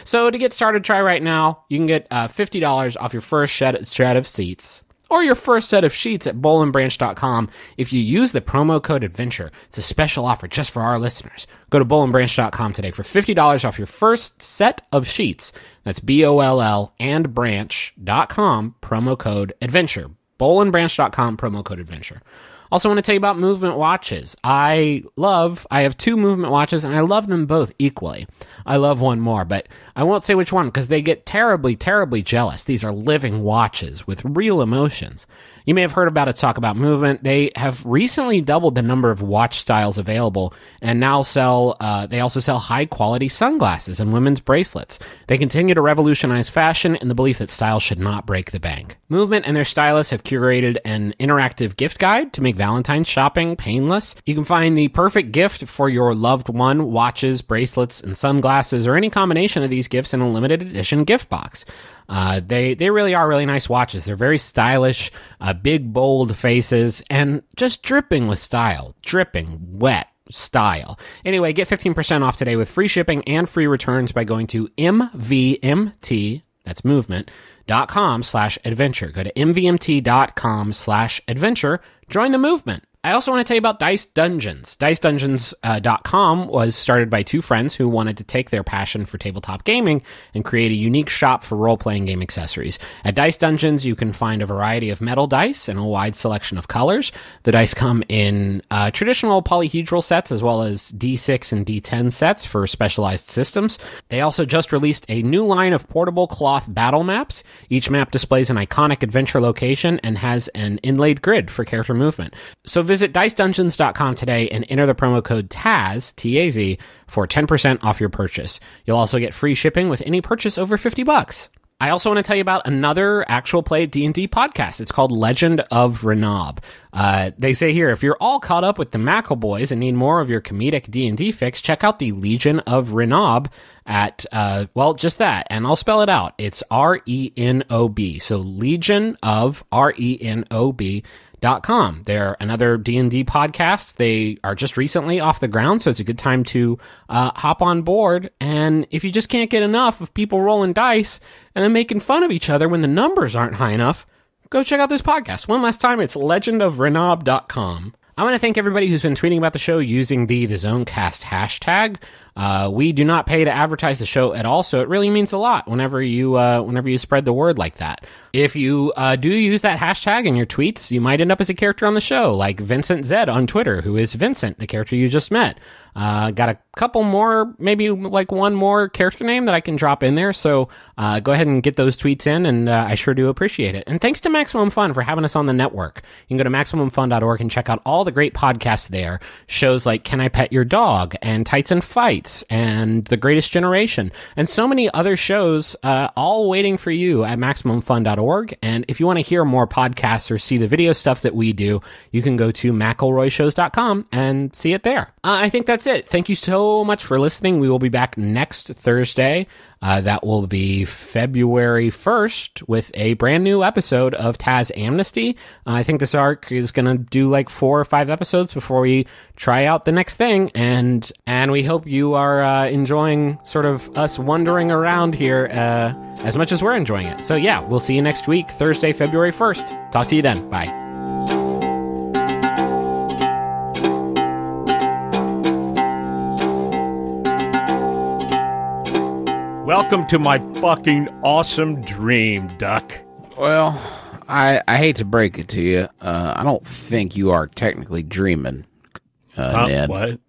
So to get started, try right now. You can get $50 off your first shred of sheets, or your first set of sheets at bollandbranch.com if you use the promo code ADVENTURE. It's a special offer just for our listeners. Go to bollandbranch.com today for $50 off your first set of sheets. That's BOLL and branch.com, promo code ADVENTURE. bollandbranch.com, promo code ADVENTURE. Also want to tell you about movement watches. I have 2 movement watches, and I love them both equally. I love one more, but I won't say which one because they get terribly, terribly jealous. These are living watches with real emotions. You may have heard about it talk about movement. They have recently doubled the number of watch styles available and now they also sell high quality sunglasses and women's bracelets. They continue to revolutionize fashion in the belief that style should not break the bank. Movement and their stylists have curated an interactive gift guide to make Valentine's shopping painless. You can find the perfect gift for your loved one, watches, bracelets, and sunglasses, or any combination of these gifts in a limited edition gift box. They really are really nice watches. They're very stylish, big, bold faces, and just dripping with style. Dripping wet style. Anyway, get 15% off today with free shipping and free returns by going to MVMT, that's movement.com/adventure. Go to MVMT.com/adventure. Join the movement. I also want to tell you about Dice Dungeons. DiceDungeons.com was started by 2 friends who wanted to take their passion for tabletop gaming and create a unique shop for role-playing game accessories. At Dice Dungeons, you can find a variety of metal dice and a wide selection of colors. The dice come in traditional polyhedral sets as well as D6 and D10 sets for specialized systems. They also just released a new line of portable cloth battle maps. Each map displays an iconic adventure location and has an inlaid grid for character movement. So visit DiceDungeons.com today and enter the promo code TAZ, T-A-Z, for 10% off your purchase. You'll also get free shipping with any purchase over $50. I also want to tell you about another actual play D&D podcast. It's called Legend of Renob. They say here, if you're all caught up with the McElboys and need more of your comedic D&D fix, check out the Legion of Renob at, just that. And I'll spell it out. It's R-E-N-O-B. So Legion of RENOB.com. They're another D&D podcast. They are just recently off the ground, so it's a good time to hop on board. And if you just can't get enough of people rolling dice and then making fun of each other when the numbers aren't high enough, go check out this podcast. One last time, it's legendofrenob.com. I want to thank everybody who's been tweeting about the show using the ZoneCast hashtag. We do not pay to advertise the show at all, so it really means a lot whenever you spread the word like that. If you do use that hashtag in your tweets, you might end up as a character on the show, like Vincent Zed on Twitter, who is Vincent, the character you just met. Got a couple more, maybe like one more character name that I can drop in there, so go ahead and get those tweets in, and I sure do appreciate it. And thanks to Maximum Fun for having us on the network. You can go to MaximumFun.org and check out all the great podcasts there. Shows like Can I Pet Your Dog? And Tights and Fights and The Greatest Generation and so many other shows all waiting for you at MaximumFun.org. And if you want to hear more podcasts or see the video stuff that we do, you can go to McElroyShows.com and see it there. I think that's it. Thank you so much for listening. We will be back next Thursday. That will be February 1st with a brand new episode of Taz Amnesty. I think this arc is going to do like 4 or 5 episodes before we try out the next thing. And we hope you are enjoying sort of us wandering around here as much as we're enjoying it. So yeah, we'll see you next week, Thursday, February 1st. Talk to you then. Bye. Welcome to my fucking awesome dream, Duck. Well, I hate to break it to you. I don't think you are technically dreaming, Ned. What?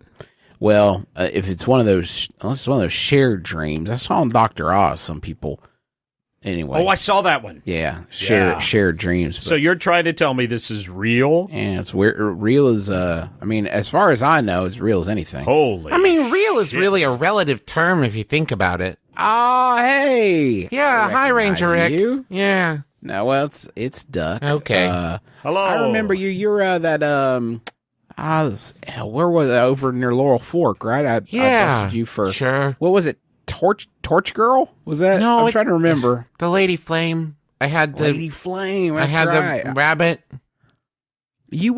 Well, if it's one of those, unless it's one of those shared dreams. I saw in Dr. Oz some people. Anyway. Oh, I saw that one. Yeah, shared dreams. But, so you're trying to tell me this is real? Yeah, it's weird. Real is, I mean, as far as I know, as real as anything. Holy I mean, real is really a relative term if you think about it. Oh, hey. Yeah, hi, Ranger Rick. You? Yeah. No, well, it's Duck. Okay. Hello. I remember you. You're that, where was it? Over near Laurel Fork, right? I busted you for, sure. What was it? Torch Girl? Was that? No, I'm trying to remember. The Lady Flame. I had the Lady Flame. That's I had right. the rabbit. You,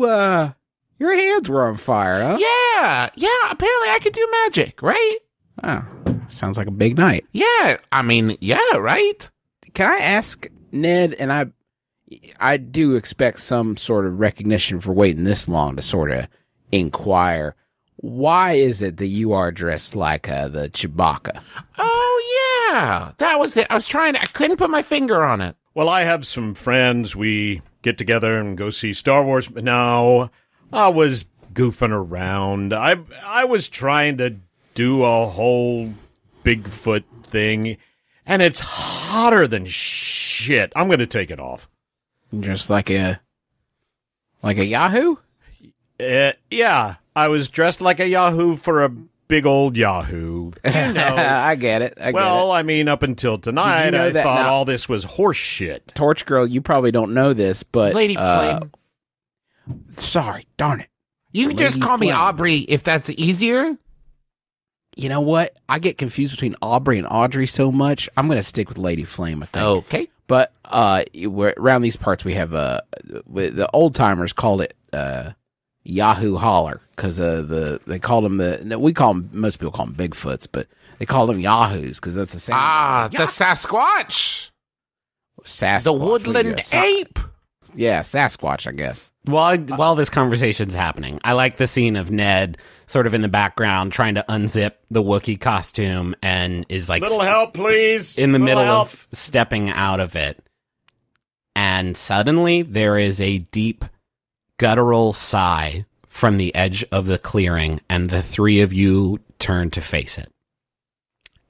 your hands were on fire, huh? Yeah. Apparently I could do magic, right? Oh, sounds like a big night. Yeah. I mean, yeah, right? Can I ask Ned, and I do expect some sort of recognition for waiting this long to sort of inquire, why is it that you are dressed like the Chewbacca? Oh, yeah. That was it. I couldn't put my finger on it. Well, I have some friends. We get together and go see Star Wars. But no, I was goofing around. I was trying to do a whole Bigfoot thing, and it's hotter than shit. I'm going to take it off. Just like a Yahoo? Yeah, I was dressed like a Yahoo for a big old Yahoo. You know. I get it. I mean, up until tonight, know I that thought now- all this was horse shit. Torch Girl, you probably don't know this, but Lady Flame. sorry, darn it. You can just Lady call me Flame. Aubrey if that's easier. You know what? I get confused between Aubrey and Audrey so much. I'm going to stick with Lady Flame, I think. Okay. But we're, around these parts, we have the old timers called it Yahoo Holler because they called them most people call them Bigfoots, but they call them Yahoos because that's the sound. Ah, the Sasquatch. Sasquatch. The woodland ape. Yeah, Sasquatch, I guess. While this conversation's happening, I like the scene of Ned sort of in the background trying to unzip the Wookiee costume and is like Little help, please. in the Little middle help. of stepping out of it. And suddenly there is a deep guttural sigh from the edge of the clearing, and the three of you turn to face it.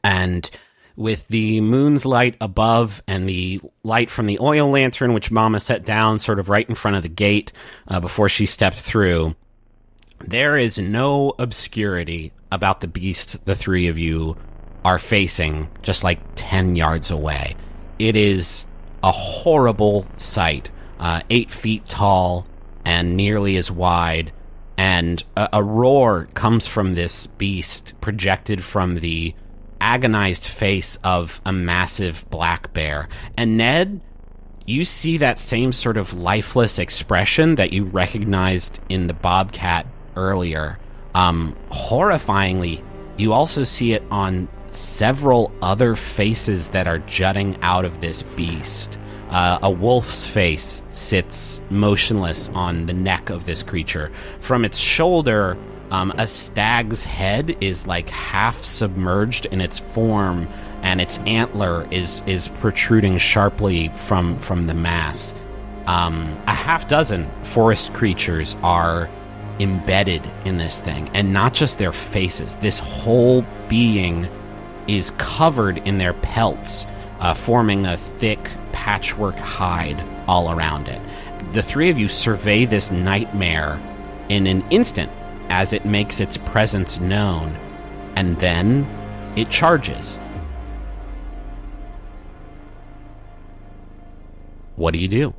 And with the moon's light above and the light from the oil lantern, which Mama set down sort of right in front of the gate before she stepped through, there is no obscurity about the beast the three of you are facing just like 10 yards away. It is a horrible sight, 8 feet tall and nearly as wide, and a roar comes from this beast projected from the agonized face of a massive black bear. And Ned, you see that same sort of lifeless expression that you recognized in the bobcat earlier. Horrifyingly, you also see it on several other faces that are jutting out of this beast. A wolf's face sits motionless on the neck of this creature. From its shoulder, a stag's head is like half submerged in its form, and its antler is protruding sharply from the mass. A half dozen forest creatures are embedded in this thing, and not just their faces. This whole being is covered in their pelts, forming a thick patchwork hide all around it. The three of you survey this nightmare in an instant as it makes its presence known, and then it charges. What do you do?